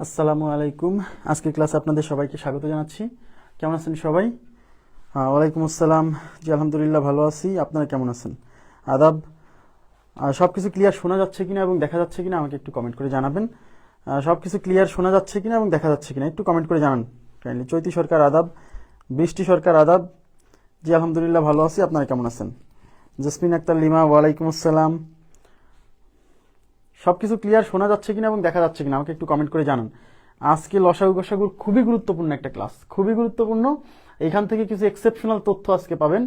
আসসালামু আলাইকুম। আজকের ক্লাসে আপনাদের সবাইকে স্বাগত জানাচ্ছি। কেমন আছেন সবাই? ওয়ালাইকুম আসসালাম। জি আলহামদুলিল্লাহ ভালো আছি। আপনারা কেমন আছেন? আদাব। সব কিছু ক্লিয়ার শোনা যাচ্ছে কিনা এবং দেখা যাচ্ছে কিনা আমাকে একটু কমেন্ট করে জানাবেন। সব কিছু ক্লিয়ার শোনা যাচ্ছে কিনা এবং দেখা যাচ্ছে কিনা একটু কমেন্ট করে জানান কাইন্ডলি। চৈতি সরকার আদাব, বৃষ্টি সরকার আদাব। জি আলহামদুলিল্লাহ ভালো আছি। আপনারা কেমন আছেন? জসমিন আক্তার লিমা ওয়ালাইকুম আসসালাম। সবকিছু ক্লিয়ার শোনা যাচ্ছে কিনা এবং দেখা যাচ্ছে কিনা আমাকে একটু কমেন্ট করে জানান। আজকে লসাগু গসাগুর খুবই গুরুত্বপূর্ণ একটা ক্লাস, খুবই গুরুত্বপূর্ণ। এখান থেকে কিছু এক্সেপশনাল তথ্য আজকে পাবেন,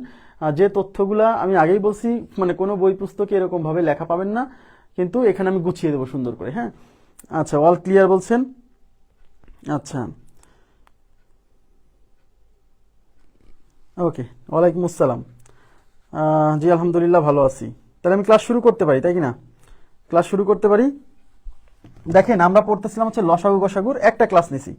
যে তথ্যগুলা আমি আগেই বলছি, মানে কোনো বই পুস্তকে এরকম ভাবে লেখা পাবেন না, কিন্তু এখানে আমি গুছিয়ে দেবো সুন্দর করে। হ্যাঁ, আচ্ছা, অল ক্লিয়ার বলছেন? আচ্ছা, ওকে, ওয়ালাইকুম আসসালাম। জি আলহামদুলিল্লাহ ভালো আছি। তাহলে আমি ক্লাস শুরু করতে পারি, তাই কি না? ক্লাস শুরু করতে পারি। দেখেন, আমরা পড়তেছিলাম হচ্ছে লসাগু গসাগুর একটা ক্লাস নিছি।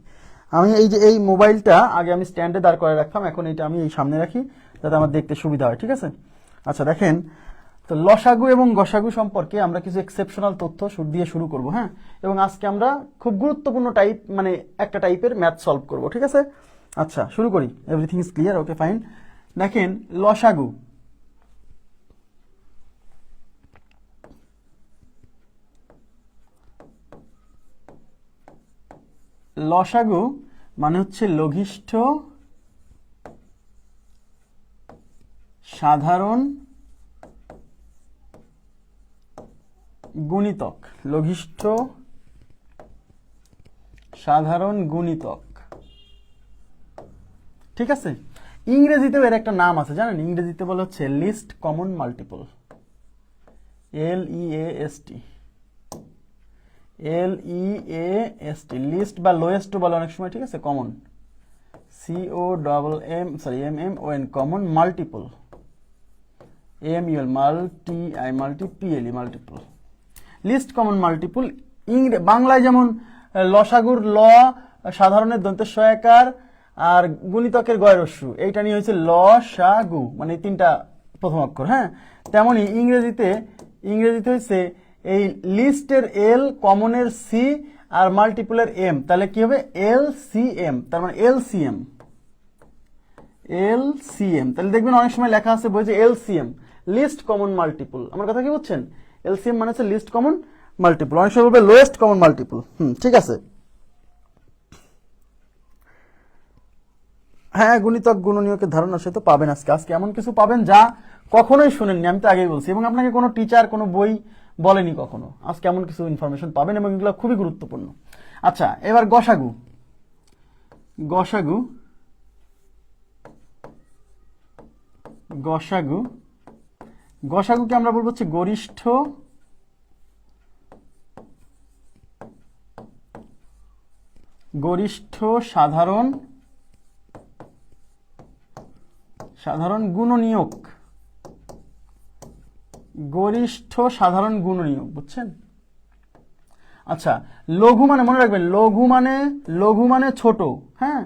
আমি এই যে এই মোবাইলটা আগে আমি স্ট্যান্ডে দাঁড় করে রাখতাম, এখন এটা আমি এই সামনে রাখি যাতে আমার দেখতে সুবিধা হয়। ঠিক আছে? আচ্ছা দেখেন, তো লসাগু এবং গসাগু সম্পর্কে আমরা কিছু এক্সেপশনাল তথ্য দিয়ে শুরু করব। হ্যাঁ, এবং আজকে আমরা খুব গুরুত্বপূর্ণ টাইপ, মানে একটা টাইপের ম্যাথ সলভ করব। ঠিক আছে? আচ্ছা শুরু করি। Everything is clear? Okay fine. দেখেন, লসাগু লসাগু মানে হচ্ছে লঘিষ্ঠ সাধারণ গুণিতক। লঘিষ্ঠ সাধারণ গুণিতক। ঠিক আছে? ইংরেজিতেও এর একটা নাম আছে, জানেন? ইংরেজিতে বলা হচ্ছে least common multiple. LEAST, LEAST, least বা লোয়েস্ট বলে অনেক সময়। ঠিক আছে? Common, COMMON, common, multiple, MUL, MULTIPLE, multiple, least common multiple. বাংলায় যেমন লসাগুর ল, সাধারণের দন্তের সহায়কার, আর গুণিতকের গয়রস্যু, এইটা নিয়ে হয়েছে লসাগু, মানে এই তিনটা প্রথম অক্ষর। হ্যাঁ, তেমনি ইংরেজিতে হয়েছে এই লিস্টের L, কমনের C, আর মাল্টিপলের M, তাহলে কি হবে? LCM, তার মানে LCM। তাহলে দেখবেন অনেক সময় লেখা আছে বই যে LCM, লিস্ট কমন মাল্টিপল। আমার কথা কি বুঝছেন? LCM মানে হচ্ছে লিস্ট কমন মাল্টিপল, অনেক সময় বলবে লোয়েস্ট কমন মাল্টিপল। ঠিক আছে। হ্যাঁ, গুণিতক গুণনীয়কের ধারণা সে তো পাবেন আজকে এমন কিছু পাবেন যা কখনোই শুনেননি, আমি তো আগেই বলছি, এবং আপনাকে কোনো টিচার কোনো বই বলেনি কখনো। আজকে এমন কিছু ইনফরমেশন পাবেন এবং এগুলো খুবই গুরুত্বপূর্ণ। আচ্ছা, এবার গসাগু। গসাগু গসাগু গসাগুকে আমরা বলবো হচ্ছে গরিষ্ঠ সাধারণ গুণনীয়ক। গরিষ্ঠ সাধারণ গুণনীয়ক, বুঝছেন? আচ্ছা, লঘু মানে মনে রাখবেন, লঘু মানে ছোট। হ্যাঁ,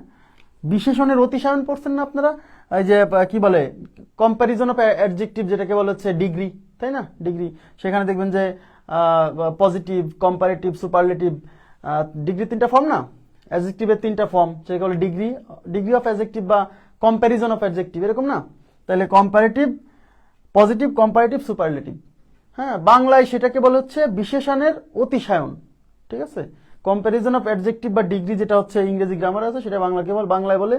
বিশেষণের অতিশয়ন পড়ছেন না আপনারা? এই যে কি বলে, কম্প্যারিজন অফ অ্যাডজেক্টিভ, যেটাকে বলা হচ্ছে ডিগ্রি, তাই না? ডিগ্রি, সেখানে দেখবেন যে পজিটিভ, কম্পারেটিভ, সুপারলেটিভ, ডিগ্রি তিনটা ফর্ম না, অ্যাডজেক্টিভের তিনটা ফর্ম, সেটাকে বলে ডিগ্রি অফ অ্যাডজেক্টিভ বা কম্প্যারিজন অফ অ্যাডজেক্টিভ, এরকম না? তাহলে কম্পারেটিভ, পজিটিভ, কম্পারেটিভ, সুপারলেটিভ। হ্যাঁ, বাংলায় সেটাকে বলে হচ্ছে বিশেষণের অতিশায়ন। ঠিক আছে? কম্প্যারিজন অফ অ্যাডজেক্টিভ বা ডিগ্রি, যেটা হচ্ছে ইংরেজি গ্রামার আছে, সেটা বাংলায় বলে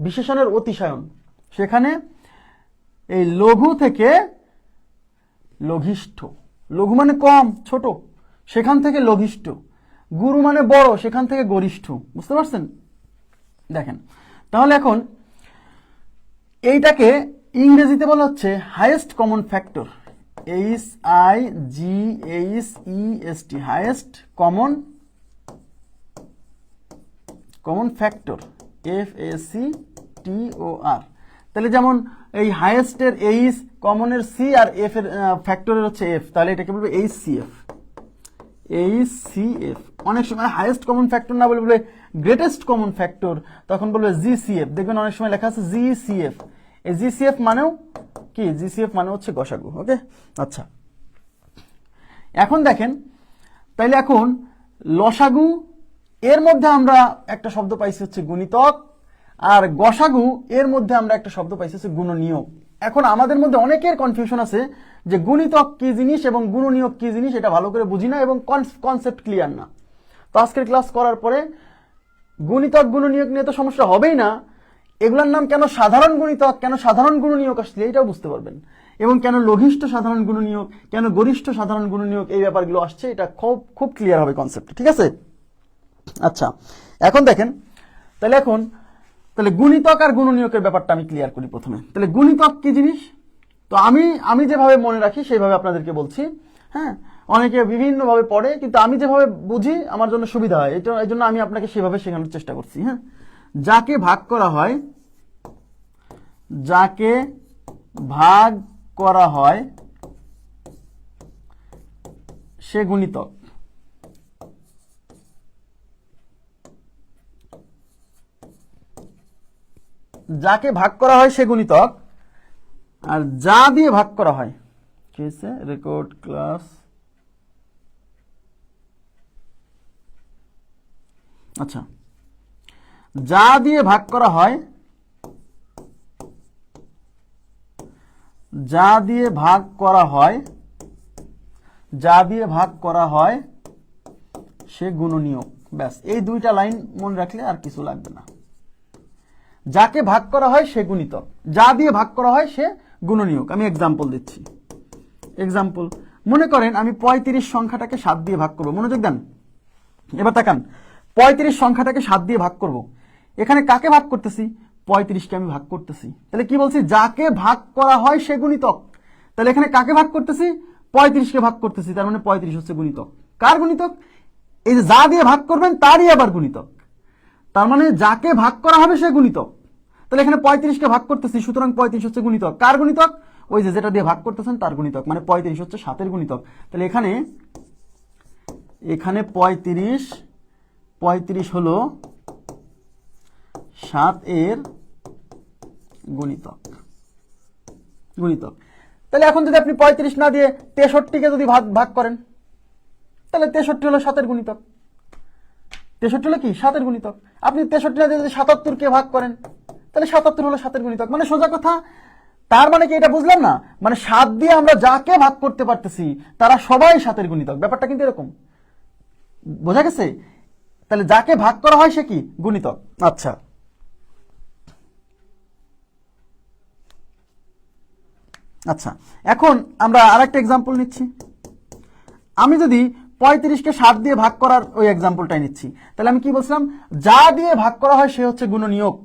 বিশেষণের অতিশায়ন। সেখানে এই লঘু থেকে লঘিষ্ঠ, লঘু মানে কম, ছোট, সেখান থেকে লঘিষ্ঠ, গুরু মানে বড়, সেখান থেকে গরিষ্ঠ। বুঝতে পারছেন? দেখেন, তাহলে এখন এইটাকে ইংরেজিতে বলা হচ্ছে highest common factor. HIGHEST, highest common factor, FACTOR। তাহলে যেমন এই হাইয়েস্টের এইচ, কমনের সি, আর এফ এর ফ্যাক্টরের হচ্ছে এফ, তাহলে এটাকে বলবে HCF। অনেক সময় হাইয়েস্ট কমন ফ্যাক্টর না বলে গ্রেটেস্ট কমন ফ্যাক্টর, তখন বলবে GCF। দেখবেন অনেক সময় লেখা আছে GCF। এই GCF মানেও কি? GCF মানে হচ্ছে গসাগু। ওকে, আচ্ছা, এখন দেখেন, তাইলে এখন লসাগু এর মধ্যে আমরা একটা শব্দ পাইছি হচ্ছে গুণিতক, আর গসাগু এর মধ্যে আমরা একটা শব্দ পাইছি হচ্ছে গুণনীয়ক। এখন আমাদের মধ্যে অনেকের কনফিউশন আছে যে গুণিতক কি জিনিস এবং গুণনীয়ক কি জিনিস, এটা ভালো করে বুঝি না এবং কনসেপ্ট ক্লিয়ার না। তো আজকের ক্লাস করার পরে গুণিতক গুণনীয়ক নিয়ে তো সমস্যা হবেই না, এগুলোর নাম কেন সাধারণ গুণিতক, কেন সাধারণ গুণনীয়ক আসলে এটাও বুঝতে পারবেন, এবং কেন লঘিষ্ঠ সাধারণ গুণনীয়ক, কেন গরিষ্ঠ সাধারণ গুণনীয়ক, এই ব্যাপারগুলো আসছে, এটা খুব ক্লিয়ার হবে কনসেপ্ট। ঠিক আছে? আচ্ছা, এখন দেখেন তাহলে গুণিতক আর গুণনীয়কের ব্যাপারটা আমি ক্লিয়ার করি প্রথমে। তাহলে গুণিতক কি জিনিস, তো আমি যেভাবে মনে রাখি সেইভাবে আপনাদেরকে বলছি। হ্যাঁ, অনেকে বিভিন্নভাবে পড়ে, কিন্তু আমি যেভাবে বুঝি আমার জন্য সুবিধা হয়, এই জন্য আমি আপনাকে সেভাবে শেখানোর চেষ্টা করছি। হ্যাঁ, যাকে ভাগ করা হয় সে গুণিতক। যাকে ভাগ করা হয় সে গুণিতক, আর যা দিয়ে ভাগ করা হয়, কি হয়েছে রেকর্ড ক্লাস, আচ্ছা, যা দিয়ে ভাগ করা হয়, যা দিয়ে ভাগ করা হয় সে গুণনীয়ক। ব্যাস, এই দুইটা লাইন মনে রাখলে আর কিছু লাগবে না। যাকে ভাগ করা হয় সে গুণিতক, যা দিয়ে ভাগ করা হয় সে গুণনীয়ক। আমি এক্সাম্পল দিচ্ছি। এক্সাম্পল, মনে করেন আমি 35 সংখ্যাটাকে 7 দিয়ে ভাগ করব। মনোযোগ দেন, এবার তাকান, 35 সংখ্যাটাকে 7 দিয়ে ভাগ করব। এখানে কাকে ভাগ করতেছি? 35কে আমি ভাগ করতেছি। তাহলে কি বলছি? যাকে ভাগ করা হয় সে গুণিতক। তাহলে এখানে কাকে ভাগ করতেছি? 35কে ভাগ করতেছি, তার মানে 35 হচ্ছে গুণিতক। কার গুণিতক? এই যে যা দিয়ে ভাগ করবেন তারই আবার গুণিতক। তার মানে যাকে ভাগ করা হবে সে গুণিতক। তাহলে এখানে 35কে ভাগ করতেছি, সুতরাং 35 হচ্ছে গুণিতক। কার গুণিতক? ওই যে যেটা দিয়ে ভাগ করতেছেন তার গুণিতক, মানে 35 হচ্ছে 7 এর গুণিতক। তাহলে এখানে 35 হলো 7 এর গুণিতক। তাহলে এখন যদি আপনি 35 না দিয়ে 63কে যদি ভাগ করেন, তাহলে 63 হলো 7 এর গুণিতক। 63 হলো কি? 7 এর গুণিতক। আপনি 63 না দিয়ে যদি 77কে ভাগ করেন, তাহলে 77 হলো 7 এর গুণিতক। মানে সোজা কথা, তার মানে কি এটা বুঝলাম না? মানে 7 দিয়ে আমরা যাকে ভাগ করতে পারতেছি তারা সবাই 7 এর গুণিতক। ব্যাপারটা কিন্তু এরকম, বোঝা গেছে? তাহলে যাকে ভাগ করা হয় সে কি? গুণিতক। আচ্ছা, এখন আমরা আরেকটা এক্সাম্পল নিচ্ছি। আমি যদি 35কে 7 দিয়ে ভাগ করার ওই এক্সাম্পলটাই নিচ্ছি, তাহলে আমি কি বলছিলাম? যা দিয়ে ভাগ করা হয় সে হচ্ছে গুণনীয়ক।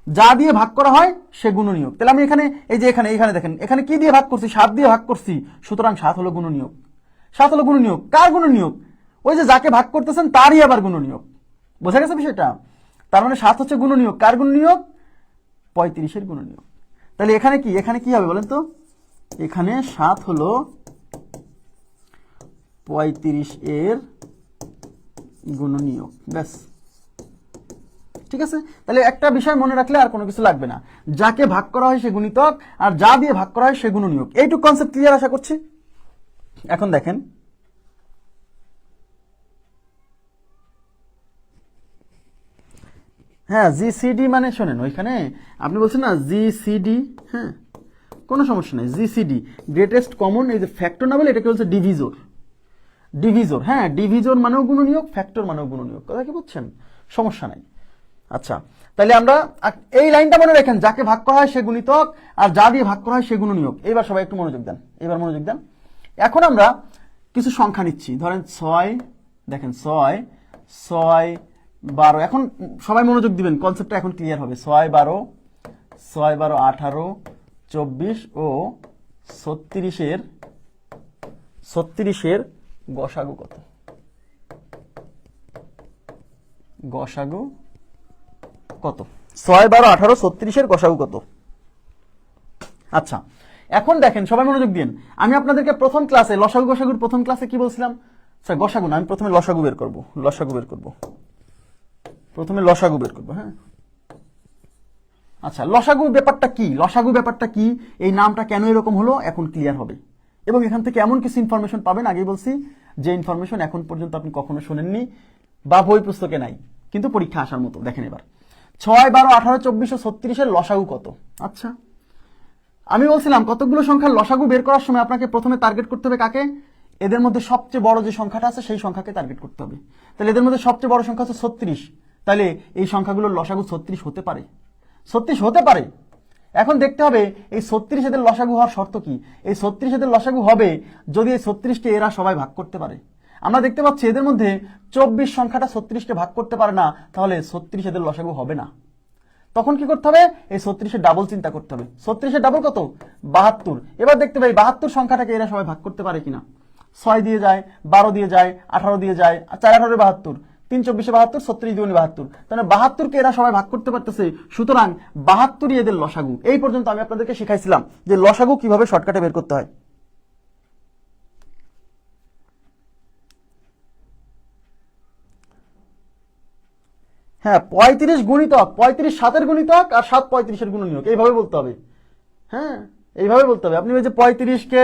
যা দিয়ে ভাগ করা হয় সে গুণনীয়ক। তাহলে আমি এখানে এই যে এখানে দেখেন, এখানে কি দিয়ে ভাগ করছি? 7 দিয়ে ভাগ করছি, সুতরাং 7 হলো গুণনীয়ক। 7 হলো গুণনীয়ক। কার গুণনীয়ক? ওই যে যাকে ভাগ করতেছেন তারই আবার গুণনীয়ক। বোঝা গেছে বিষয়টা? তার মানে 7 হচ্ছে গুণনীয়ক। কার গুণনীয়ক? 35 এর গুণনীয়ক। তাহলে এখানে কি হবে বলেন তো? এখানে 7 হলো 35 এর গুণনীয়ক। ব্যাস, ঠিক আছে? তাহলে একটা বিষয় মনে রাখলে আর কোনো কিছু লাগবে না। যাকে ভাগ করা হয় সে গুণিতক, আর যা দিয়ে ভাগ করা হয় সে গুণনীয়ক। এইটুকু কনসেপ্ট ক্লিয়ার আশা করছি। এখন দেখেন, হ্যাঁ, জিসিডি মানে শোনেন, ওইখানে আপনি বলছেন না জিসিডি, হ্যাঁ কোনো সমস্যা নেই। জিসিডি গ্রেটেস্ট কমন, এই যে ফ্যাক্টর না বলে এটাকে বলছে ডিভিজর। হ্যাঁ, ডিভিজর মানেও গুণনীয়ক, ফ্যাক্টর মানেও গুণনীয়ক। কথা কি বুঝছেন? সমস্যা নাই। আচ্ছা, তাহলে আমরা এই লাইনটা মনে রাখেন, যাকে ভাগ করা হয় সে গুণিতক, আর যা দিয়ে ভাগ করা হয় সে গুণনীয়ক। এবার সবাই একটু মনোযোগ দেন, এখন আমরা কিছু সংখ্যা নিচ্ছি। ধরেন 6, দেখেন 6, 12। এখন সবাই মনোযোগ দিবেন, কনসেপ্টটা এখন ক্লিয়ার হবে। 6, 12, 18, 24 ও 36 গসাগু কত? গসাগু কত? 6, 12, 18, 36 গসাগু কত? আচ্ছা, এখন দেখেন সবাই মনোযোগ দিন। আমি আপনাদেরকে প্রথম ক্লাসে গসাগুর প্রথম ক্লাসে কি বলছিলাম? স্যার গসাগু না, আমি প্রথমে লসাগু বের করব। হ্যাঁ, আচ্ছা, লসাগু ব্যাপারটা কি, এই নামটা কেন এরকম হলো এখন ক্লিয়ার হবে, এবং এখান থেকে এমন কিছু ইনফরমেশন পাবেন। আগেই বলছি, যে ইনফরমেশন এখন পর্যন্ত আপনি কখনো শোনেননি বা বই পুস্তকে নাই, কিন্তু পরীক্ষা আসার মতো। দেখেন এবার 6, 12, 18, 24 ও 36 লসাগু কত? আচ্ছা, আমি বলছিলাম কতগুলো সংখ্যার লসাগু বের করার সময় আপনাকে প্রথমে টার্গেট করতে হবে কাকে? এদের মধ্যে সবচেয়ে বড় যে সংখ্যাটা আছে সেই সংখ্যাকে টার্গেট করতে হবে। তাহলে এদের মধ্যে সবচেয়ে বড় সংখ্যা হচ্ছে 36, তাহলে এই সংখ্যাগুলোর লসাগু 36 হতে পারে, 36 হতে পারে। এখন দেখতে হবে এই 36 এদের লসাগু হওয়ার শর্ত কি? এই 36 এদের লসাগু হবে যদি এই 36কে এরা সবাই ভাগ করতে পারে। আমরা দেখতে পাচ্ছি এদের মধ্যে 24 সংখ্যাটা 36কে ভাগ করতে পারে না, তাহলে 36 এদের লসাগু হবে না। তখন কি করতে হবে? এই 36 এর ডাবল চিন্তা করতে হবে। 36 এর ডাবল কত? 72। এবার দেখতে পাই 72 সংখ্যাটাকে এরা সবাই ভাগ করতে পারে কিনা। 6 দিয়ে যায়, 12 দিয়ে যায়, 18 দিয়ে যায়, 4 18 72, 3 24 72, 36 2 72, তাহলে 72কে এরা সবাই ভাগ করতে পারতেছে। সুতরাং 72ই এদের লসাগু। এই পর্যন্ত আমি আপনাদেরকে শিখাইছিলাম যে লসাগু কিভাবে শর্টকাটে বের করতে হয়। হ্যাঁ, 35 গুণিতক, 35 7 এর গুণিতক আর 7 35 এর গুণনীয়ক, এইভাবে বলতে হবে। হ্যাঁ, এইভাবে বলতে হবে। আপনি ওই যে 35কে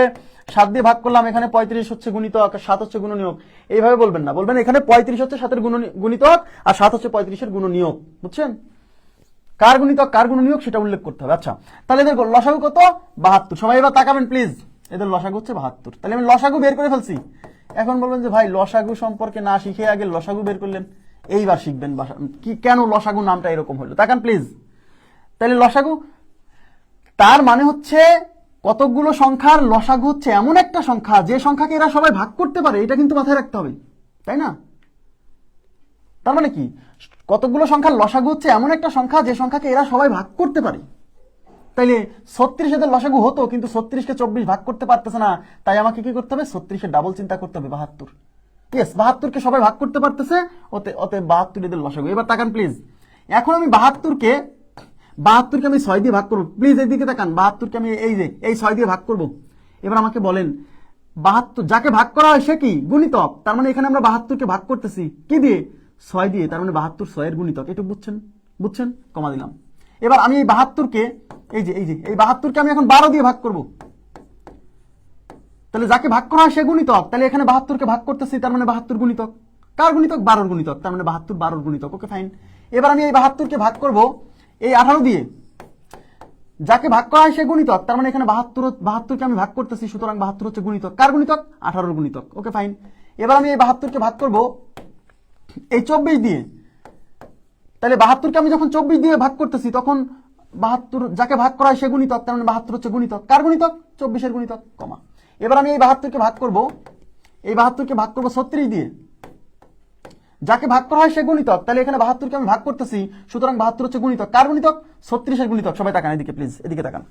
7 দিয়ে ভাগ করলাম, এখানে 35 হচ্ছে গুণিতক আর 7 হচ্ছে গুণনীয়ক, এইভাবে বলবেন না। বলবেন এখানে 35 হচ্ছে 7 এর গুণিতক আর 7 হচ্ছে 35 এর গুণনীয়ক। বুঝছেন? কার গুণিতক কার গুণনীয়ক সেটা উল্লেখ করতে হবে। আচ্ছা, তাহলে এদের লসাগু কত? 72। সবাই এবার তাকাবেন প্লিজ, এদের লসাগু হচ্ছে 72। তাহলে আমি লসাগু বের করে ফেলছি। এখন বলবেন যে ভাই লসাগু সম্পর্কে না শিখে আগে লসাগু বের করলেন, এইবার শিখবেন কি কেন লসাগু নামটা এরকম হলো। তাকান প্লিজ। তাহলে লসাগু তার মানে হচ্ছে কতগুলো সংখ্যার লসাগু হচ্ছে এমন একটা সংখ্যা যে সংখ্যাকে এরা সবাই ভাগ করতে পারে, এটা কিন্তু মাথায় রাখতে হবে, তাই না? তার মানে কি কতগুলো সংখ্যার লসাগু হচ্ছে এমন একটা সংখ্যা যে সংখ্যাকে এরা সবাই ভাগ করতে পারে। তাইলে 36 এদের লসাগু হতো, কিন্তু 36কে 24 ভাগ করতে পারতেছে না, তাই আমাকে কি করতে হবে? 36 এর ডাবল চিন্তা করতে হবে, 72। ইয়েস, 72কে সবাই ভাগ করতে পারতেছে, ওতে 72 এদের লসাগু। এবার তাকান প্লিজ। এখন আমি 72কে আমি 6 দিয়ে ভাগ করবো। প্লিজ এইদিকে তাকান। 72কে আমি এই 6 দিয়ে ভাগ করব। এবার আমাকে বলেন 72 যাকে ভাগ করা হয় সে কি? গুণিতক। তার মানে এখানে আমরা 72কে ভাগ করতেছি কি দিয়ে? 6 দিয়ে। তার মানে 72 6 এর গুণিতক। একটু বুঝছেন? কমা দিলাম। এবার আমি এই 72কে এই 72কে আমি এখন 12 দিয়ে ভাগ করব। তাহলে যাকে ভাগ করা হয় সে গুণিতক। তাহলে এখানে 72কে ভাগ করতেছি, তার মানে 72 গুণিতক। কার গুণিতক? 12 গুণিতক। তার মানে 72 12 গুণিতক। Okay fine. এবার আমি এই 72কে ভাগ করব এই 18 দিয়ে। যাকে ভাগ করা হয় সে গুণিতক। তার মানে এখানে 72কে আমি ভাগ করতেছি, সুতরাং 72 হচ্ছে গুণিতক। কার গুণিতক? 18 গুণিতক। Okay fine. এবার আমি এই 72কে ভাগ করব এই 24 দিয়ে। তাহলে 72কে আমি যখন 24 দিয়ে ভাগ করতেছি তখন 72 যাকে ভাগ করা হয় সে গুণিতক। তার মানে 72 হচ্ছে গুণিতক। কার গুণিতক? 24 এর গুণিতক, কমা। এবার আমি এই 72কে ভাগ করব 36 দিয়ে। যাকে ভাগ করা হয় সে গুণিতক। তাহলে এখানে 72কে আমি ভাগ করতেছি, সুতরাং 72 হচ্ছে গুণিতক। কার গুণিতক? 36 এর গুণিতক। সবাই তাকান এদিকে প্লিজ, এদিকে তাকান।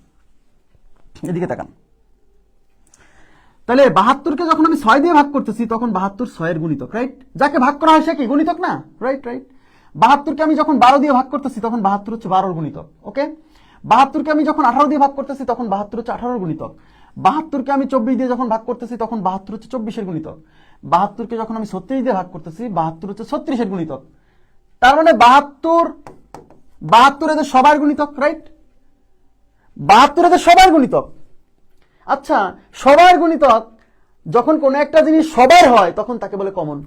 তাহলে 72কে যখন আমি 6 দিয়ে ভাগ করতেছি তখন 72 6 এর গুণিতক, রাইট? যাকে ভাগ করা হয় সে কি? গুণিতক না, রাইট। 72কে আমি যখন 12 দিয়ে ভাগ করতেছি তখন 72 হচ্ছে 12 এর গুণিতক। ওকে। 72কে আমি যখন 18 দিয়ে ভাগ করতেছি তখন 72 হচ্ছে 18 এর গুণিতক। 72কে আমি 24 দিয়ে যখন ভাগ করতেছি তখন 72 হচ্ছে 24 এর গুণিতক। 72কে যখন আমি 36 দিয়ে ভাগ করতেছি 72 হচ্ছে 36 এর গুণিতক। তার মানে 72 এদের সবার গুণিতক, রাইট? 72 এদের সবার গুণিতক। আচ্ছা, সবার গুণিতক যখন কোন একটা জিনিস সবার হয় তখন তাকে বলে কমন।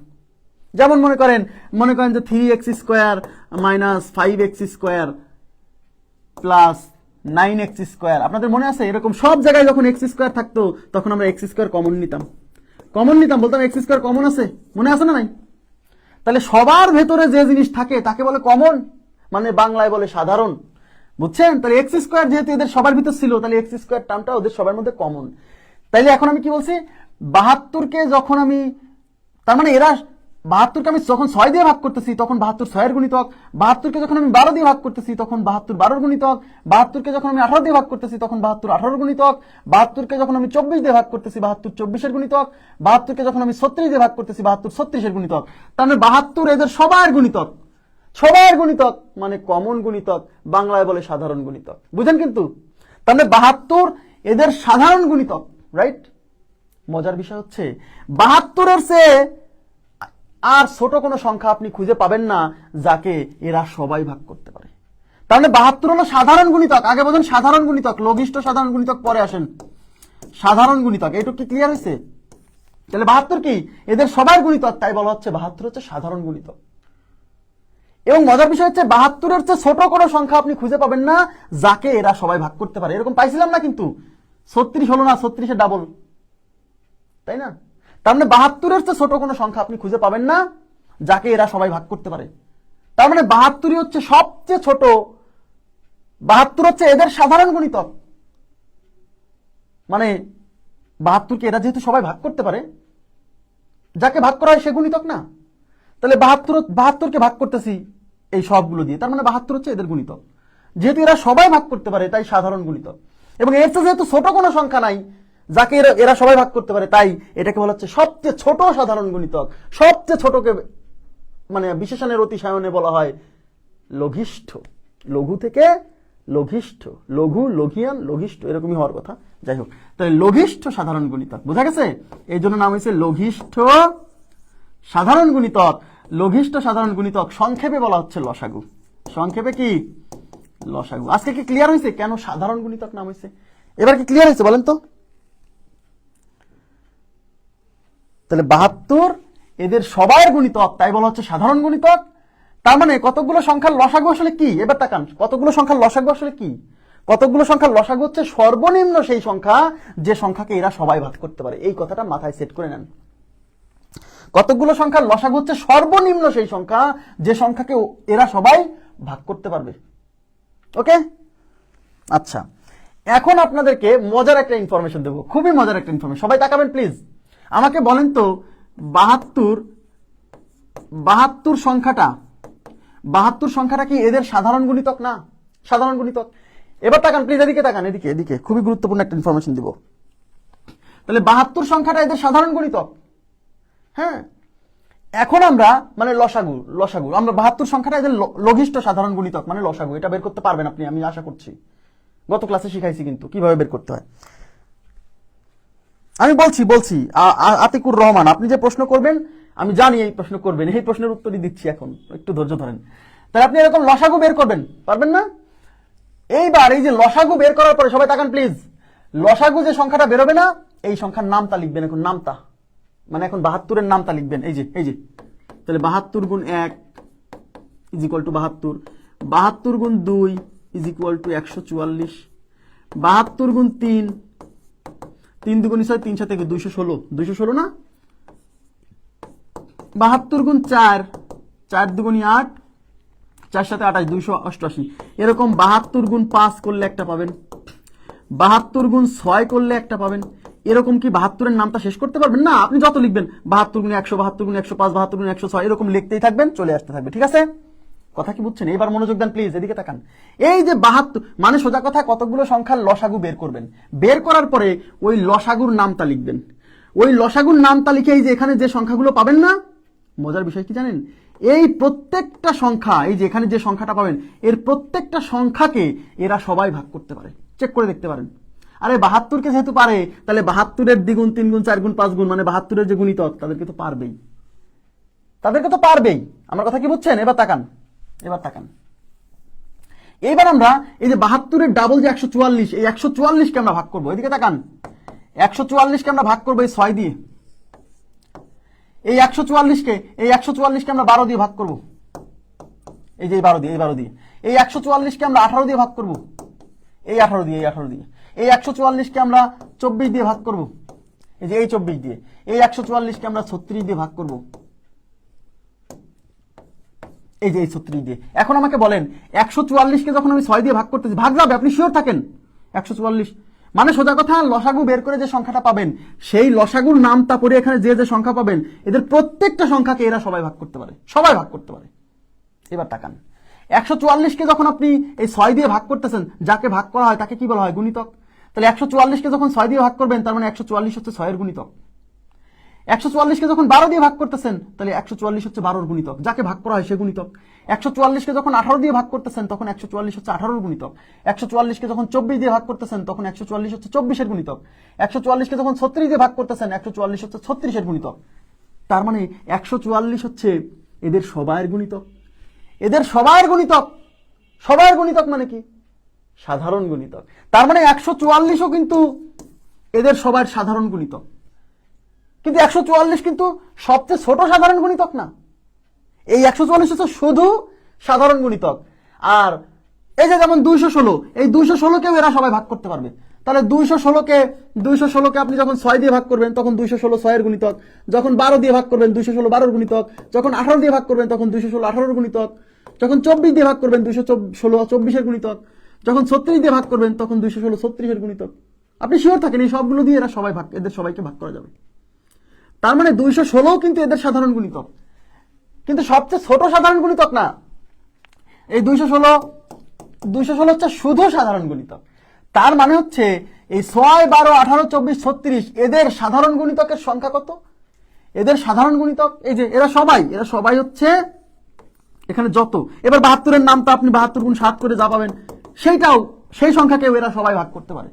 যেমন মনে করেন যে 3x² - 5x² প্লাস 9x²। আপনাদের মনে আছে এরকম সব জায়গায় যখন x² থাকতো তখন আমরা x² কমন নিতাম, বলতাম x² কমন আছে, মনে আছে না নাই? তাহলে সবার ভেতরে যে জিনিস থাকে তাকে বলে কমন, মানে বাংলায় বলে সাধারণ। বুঝছেন? তাহলে x² যেহেতু এদের সবার ভিতর ছিল, তাহলে x² টার্মটা ওদের সবার মধ্যে কমন। তাইলে এখন আমি কি বলছি? 72কে যখন আমি, তার মানে এরা 72কে আমি যখন 6 দিয়ে ভাগ করতেছি তখন 72 6 এর গুণিতক। 72কে যখন আমি 12 দিয়ে ভাগ করতেছি তখন 72 12 এর গুণিতক। 72কে যখন আমি 18 দিয়ে ভাগ করতেছি তখন 72 18 এর গুণিতক। 72কে যখন আমি 24 দিয়ে ভাগ করতেছি 72 24 এর গুণিতক। 72কে যখন আমি 36 দিয়ে ভাগ করতেছি 72 36 এর গুণিতক। তার মানে 72 এদের সবার গুণিতক, মানে কমন গুণিতক, বাংলায় বলে সাধারণ গুণিতক। বুঝেন? কিন্তু তার মানে 72 এদের সাধারণ গুণিতক, রাইট? মজার বিষয় হচ্ছে 72 এর চেয়ে আর ছোট কোনো সংখ্যা আপনি খুঁজে পাবেন না যাকে এরা সবাই ভাগ করতে পারে। তার মানে 72 হলো সাধারণ গুণিতক। আগে বোঝেন সাধারণ গুণিতক, লঘিষ্ঠ সাধারণ গুণিতক পরে আসেন। সাধারণ গুণিতক, এইটুকু কি ক্লিয়ার হয়েছে? তাহলে 72 কি এদের সবার গুণিতক, তাই বলা হচ্ছে 72 হচ্ছে সাধারণ গুণিতক। এবং মজার বিষয় হচ্ছে 72-এর চেয়ে ছোট কোনো সংখ্যা আপনি খুঁজে পাবেন না যাকে এরা সবাই ভাগ করতে পারে। এরকম পাইছিলাম না কিন্তু, 36 হলো না, 36-এর ডাবল, তাই না? তার মানে 72-এর চেয়ে ছোট কোনো সংখ্যা আপনি খুঁজে পাবেন না যাকে এরা সবাই ভাগ করতে পারে। তার মানে 72 হচ্ছে সবচেয়ে ছোট, 72 হচ্ছে এদের সাধারণ গুণিতক। মানে 72-কে এরা যেহেতু সবাই ভাগ করতে পারে, যাকে ভাগ করা হয় সে গুণিতক না। তাহলে 72-কে ভাগ করতেছি এই সবগুলো দিয়ে, তার মানে 72 হচ্ছে এদের গুণিতক। যেহেতু এরা সবাই ভাগ করতে পারে তাই সাধারণ গুণিতক। এবং এর চেয়ে যেহেতু ছোট কোনো সংখ্যা নাই যাকে এরা সবাই ভাগ করতে পারে, তাই এটাকে বলা হচ্ছে সবচেয়ে ছোট সাধারণ গুণিতক। সবচেয়ে ছোটকে মানে বিশেষণের অতিশয়নে বলা হয় লঘিষ্ঠ। লঘু থেকে লঘিষ্ঠ, লঘু, লঘিয়ান, লঘিষ্ঠ এরকমই হওয়ার কথা। যাই হোক, তাহলে লঘিষ্ঠ সাধারণ গুণিতক বোঝা গেছে, এই জন্য নাম হয়েছে লঘিষ্ঠ সাধারণ গুণিতক। লঘিষ্ঠ সাধারণ গুণিতক সংক্ষেপে বলা হচ্ছে লসাগু। সংক্ষেপে কি? লসাগু। আজকে কি ক্লিয়ার হয়েছে কেন সাধারণ গুণিতক নাম হয়েছে? এবার কি ক্লিয়ার হয়েছে বলেন তো? তাহলে 72 এদের সবার গুণিতক, তাই বলা হচ্ছে সাধারণ গুণিতক। তার মানে কতগুলো সংখ্যার লসাগু আসলে কি? এবার তাকান, কতগুলো সংখ্যার লসাগু আসলে কি? কতগুলো সংখ্যার লসাগু হচ্ছে সর্বনিম্ন সেই সংখ্যা যে সংখ্যাকে এরা সবাই ভাগ করতে পারে। এই কথাটা মাথায় সেট করে নেন। কতগুলো সংখ্যার লসাগু হচ্ছে সর্বনিম্ন সেই সংখ্যা যে সংখ্যাকে এরা সবাই ভাগ করতে পারবে। ওকে, আচ্ছা, এখন আপনাদেরকে মজার একটা ইনফরমেশন দেবো, খুবই মজার একটা ইনফরমেশন। সবাই তাকাবেন প্লিজ। আমাকে বলেন তো 72 সংখ্যাটা কি এদের সাধারণ গুণিতক না? সাধারণ গুণিতক। এবার তাকান প্লিজ, এদিকে তাকান, এদিকে এদিকে, খুবই গুরুত্বপূর্ণ একটা ইনফরমেশন দিব। তাহলে 72 সংখ্যাটা এদের সাধারণ গুণিতক। হ্যাঁ, এখন আমরা মানে লসাগু আমরা 72 সংখ্যাটা এদের লঘিষ্ঠ সাধারণ গুণিতক মানে লসাগু, এটা বের করতে পারবেন আপনি, আমি আশা করছি। গত ক্লাসে শিখাইছি কিন্তু কিভাবে বের করতে হয়। আমি বলছি আতিকুর রহমান, আপনি যে প্রশ্ন করবেন আমি জানি এই প্রশ্ন করবেন, এই প্রশ্নের উত্তরই দিচ্ছি এখন, একটু ধৈর্য ধরেন। তাহলে আপনি এরকম লসাগু বের করবেন, পারবেন না? এইবার এই যে লসাগু বের করার পরে সবাই তাকান প্লিজ, লসাগু যে সংখ্যাটা বেরোবে না এই সংখ্যার নামতা লিখবেন। এখন নামতা মানে এখন 72-এর নামতা লিখবেন। এই যে তাহলে 72 গুণ 1 ইজ ইকুয়াল টু 72, 72 গুণ 2 ইজ ইকুয়াল টু 144, 72 গুণ 3, 3 দুগুণ 6, 3 সাথে 216, 216 না? 72 গুণ 4, 4 দুগুণ 8, 4 সাথে 28, 288। এরকম 72 গুণ 5 করলে একটা পাবেন, 72 গুণ 6 করলে একটা পাবেন। এরকম কি 72-এর নামটা শেষ করতে পারবেন না? আপনি যত লিখবেন 72 গুণ 100, 72 গুণ 105, 72 গুণ 106 এরকম লিখতেই থাকবেন, চলে আসতে থাকবে। ঠিক আছে, কথা কি বুঝছেন? এবার মনোযোগ দেন প্লিজ, এদিকে তাকান। এই যে 72 মানে সোজা কথা কতগুলো সংখ্যার লসাগু বের করবেন, বের করার পরে ওই লসাগুর নামটা লিখবেন। ওই লসাগুর নামটা লিখে এই যে এখানে যে সংখ্যাগুলো পাবেন না, মজার বিষয় কি জানেন? এই প্রত্যেকটা সংখ্যা, এই যে এখানে যে সংখ্যাটা পাবেন এর প্রত্যেকটা সংখ্যাকে এরা সবাই ভাগ করতে পারে। চেক করে দেখতে পারেন। আরে 72-কে যেহেতু পারে তাহলে 72-এর দ্বিগুণ, 3 গুণ, 4 গুণ, 5 গুণ মানে 72-এর যে গুণিতক তাদেরকে তো পারবেই, আমার কথা কি বুঝছেন? এবার তাকান। এইবার আমরা এই যে 72-এর ডাবল যে 144, এই 144-কে আমরা ভাগ করবো। এদিকে তাকান, 144-কে আমরা ভাগ করবো এই 6 দিয়ে। এই 144-কে আমরা 12 দিয়ে ভাগ করব। এই যে এই 12 দিয়ে এই 144-কে আমরা 18 দিয়ে ভাগ করব। এই 18 দিয়ে এই 144-কে আমরা 24 দিয়ে ভাগ করব। এই যে এই 24 দিয়ে এই 144-কে আমরা 36 দিয়ে ভাগ করব। এই যে এই 36 দিয়ে। এখন আমাকে বলেন 144-কে যখন আমি 6 দিয়ে ভাগ করতেছি ভাগ যাবে, আপনি শিওর থাকেন? 144 মানে সোজা কথা লসাগু বের করে যে সংখ্যাটা পাবেন সেই লসাগুর নামটা পড়ে এখানে যে যে সংখ্যা পাবেন এদের প্রত্যেকটা সংখ্যাকে এরা সবাই ভাগ করতে পারে। এবার তাকান, 144-কে যখন আপনি এই 6 দিয়ে ভাগ করতেছেন, যাকে ভাগ করা হয় তাকে কি বলা হয়? গুণিতক। তাহলে 144-কে যখন 6 দিয়ে ভাগ করবেন তার মানে 144 হচ্ছে 6-এর গুণিতক। 144-কে যখন 12 দিয়ে ভাগ করতেছেন তাহলে 144 হচ্ছে 12-এর গুণিতক, যাকে ভাগ করা হয় সে গুণিতক। 144-কে যখন 18 দিয়ে ভাগ করতেছেন তখন 144 হচ্ছে 18-এর গুণিতক। 144-কে যখন 24 দিয়ে ভাগ করতেছেন তখন 144 হচ্ছে 24-এর গুণিতক। 144-কে যখন 36 দিয়ে ভাগ করতেছেন 144 হচ্ছে 36-এর গুণিতক। তার মানে 144 হচ্ছে এদের সবাইয়ের গুণিতক। সবাইয়ের গুণিতক মানে কি? সাধারণ গুণিতক। তার মানে 144ও কিন্তু এদের সবার সাধারণ গুণিতক। কিন্তু 144 কিন্তু সবচেয়ে ছোট সাধারণ গুণিতক না। এই 144 হচ্ছে শুধু সাধারণ গুণিতক। আর এই যে যেমন 216, এই 216কেও এরা সবাই ভাগ করতে পারবে। তাহলে 216কে আপনি যখন 6 দিয়ে ভাগ করবেন তখন 216 6 এর গুণিতক, যখন 12 দিয়ে ভাগ করবেন 216 12 এর গুণিতক, যখন 18 দিয়ে ভাগ করবেন তখন 216 18 এর গুণিতক, যখন 24 দিয়ে ভাগ করবেন 216 24 এর গুণিতক, যখন 36 দিয়ে ভাগ করবেন তখন 216 36 এর গুণিতক। আপনি শিওর থাকেন এই সবগুলো দিয়ে এরা সবাই ভাগ, এদের সবাইকে ভাগ করা যাবে। তার মানে 216 কিন্তু এদের সাধারণ গুণিতক, কিন্তু সবচেয়ে ছোট সাধারণ গুণিতক না। এই 216 হচ্ছে শুধু সাধারণ গুণিতক। তার মানে হচ্ছে এই 6 12 18 24 36 এদের সাধারণ গুণিতকের সংখ্যা কত? এদের সাধারণ গুণিতক এই যে এরা সবাই হচ্ছে এখানে যত। এবার 72 এর নামটা আপনি 72 গুণ 7 করে যা পাবেন সেই সংখ্যাকেও এরা সবাই ভাগ করতে পারে।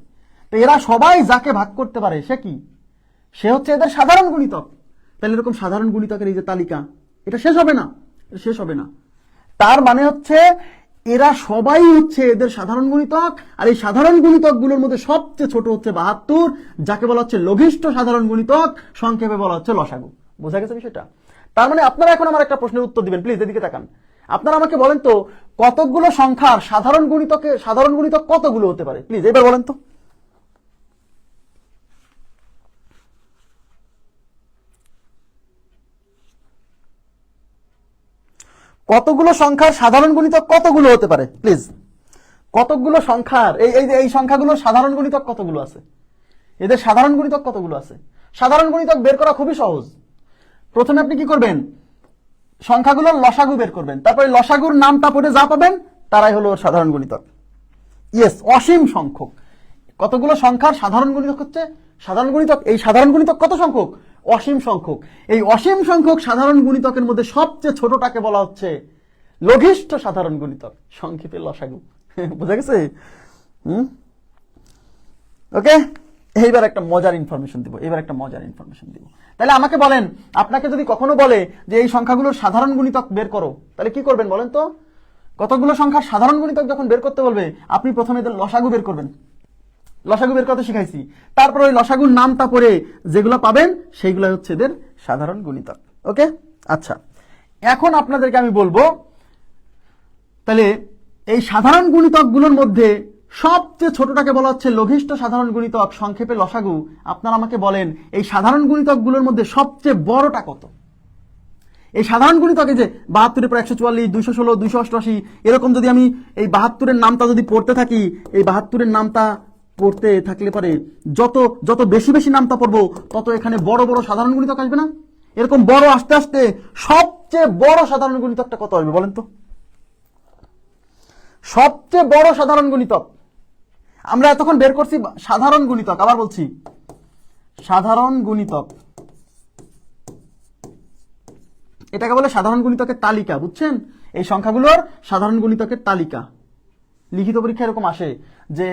তো এরা সবাই যাকে ভাগ করতে পারে সে কি? সে হচ্ছে এদের সাধারণ গুণিতক। তাহলে এরকম সাধারণ গুণিতকের এই যে তালিকা, এটা শেষ হবে না। তার মানে হচ্ছে এরা সবাই হচ্ছে এদের সাধারণ গুণিতক। আর এই সাধারণ গুণিতক গুলোর মধ্যে সবচেয়ে ছোট হচ্ছে 72, যাকে বলা হচ্ছে লঘিষ্ঠ সাধারণ গুণিতক, সংক্ষেপে বলা হচ্ছে লসাগু। বোঝা গেছে বিষয়টা? তার মানে আপনারা এখন আমার একটা প্রশ্নের উত্তর দিবেন, প্লিজ এদিকে তাকান। আপনারা আমাকে বলেন তো কতগুলো সংখ্যার সাধারণ গুণিতক কতগুলো হতে পারে? প্লিজ এবার বলেন তো। কতগুলো সংখ্যার সাধারণ গুণিতক কতগুলো হতে পারে? প্লিজ কতগুলো সংখ্যার এই সংখ্যাগুলোর সাধারণ গুণিতক কতগুলো আছে? এদের সাধারণ গুণিতক কতগুলো আছে? সাধারণ গুণিতক বের করা খুবই সহজ। প্রথমে আপনি কি করবেন? সংখ্যাগুলোর লসাগু বের করবেন, তারপরে লসাগুর নামটা পড়ে যা পাবেন তারাই হলো সাধারণ গুণিতক। ইয়েস, অসীম সংখ্যক কতগুলো সংখ্যার সাধারণ গুণিতক হচ্ছে সাধারণ গুণিতক। এই সাধারণ গুণিতক কত সংখ্যক? অসীম সংখ্যক। এই অসীম সংখ্যক সাধারণ গুণিতকের মধ্যে সবচেয়ে ছোটটাকে বলা হচ্ছে লঘিষ্ঠ সাধারণ গুণিতক, সংক্ষেপে লসাগু। বুঝা গেছে? ওকে, এইবার একটা মজার ইনফরমেশন দিব। তাহলে আমাকে বলেন, আপনাকে যদি কখনো বলে যে এই সংখ্যাগুলোর সাধারণ গুণিতক বের করো, তাহলে কি করবেন বলেন তো? কতগুলো সংখ্যার সাধারণ গুণিতক যখন বের করতে বলবে, আপনি প্রথমে এদের লসাগু বের করবেন। লসাগু বের করতে শিখাইছি, তারপর ওই লসাগুর নামটা পড়ে যেগুলো পাবেন সেইগুলো হচ্ছে এদের সাধারণ গুণিতক। ওকে, আচ্ছা, এখন আপনাদেরকে আমি বলবো তাহলে এই সাধারণ গুণিতকগুলোর মধ্যে সবচেয়ে ছোটটাকে বলা হচ্ছে লঘিষ্ঠ সাধারণ গুণিতক, সংক্ষেপে লসাগু। আপনারা আমাকে বলেন এই সাধারণ গুণিতকগুলোর মধ্যে সবচেয়ে বড়টা কত? এই সাধারণ গুণিতকে যে 72 পর 144 216 288 এরকম যদি আমি এই 72-এর নামটা যদি পড়তে থাকি, এই 72-এর নামটা পড়তে থাকলে পারে যত বেশি নামটা পড়বো তত এখানে বড় বড় সাধারণ গুণিতক আসবে না? এরকম বড় আস্তে আস্তে সবচেয়ে বড় সাধারণ গুণিতকটা কত আসবে বলেন তো? সবচেয়ে বড় সাধারণ গুণিতক আমরা এতক্ষণ বের করছি সাধারণ গুণিতক। আবার বলছি, সাধারণ গুণিতক, এটাকে বলে সাধারণ গুণিতকের তালিকা। বুঝছেন? এই সংখ্যাগুলোর সাধারণ গুণিতকের তালিকা। লিখিত পরীক্ষা এরকম আসে যে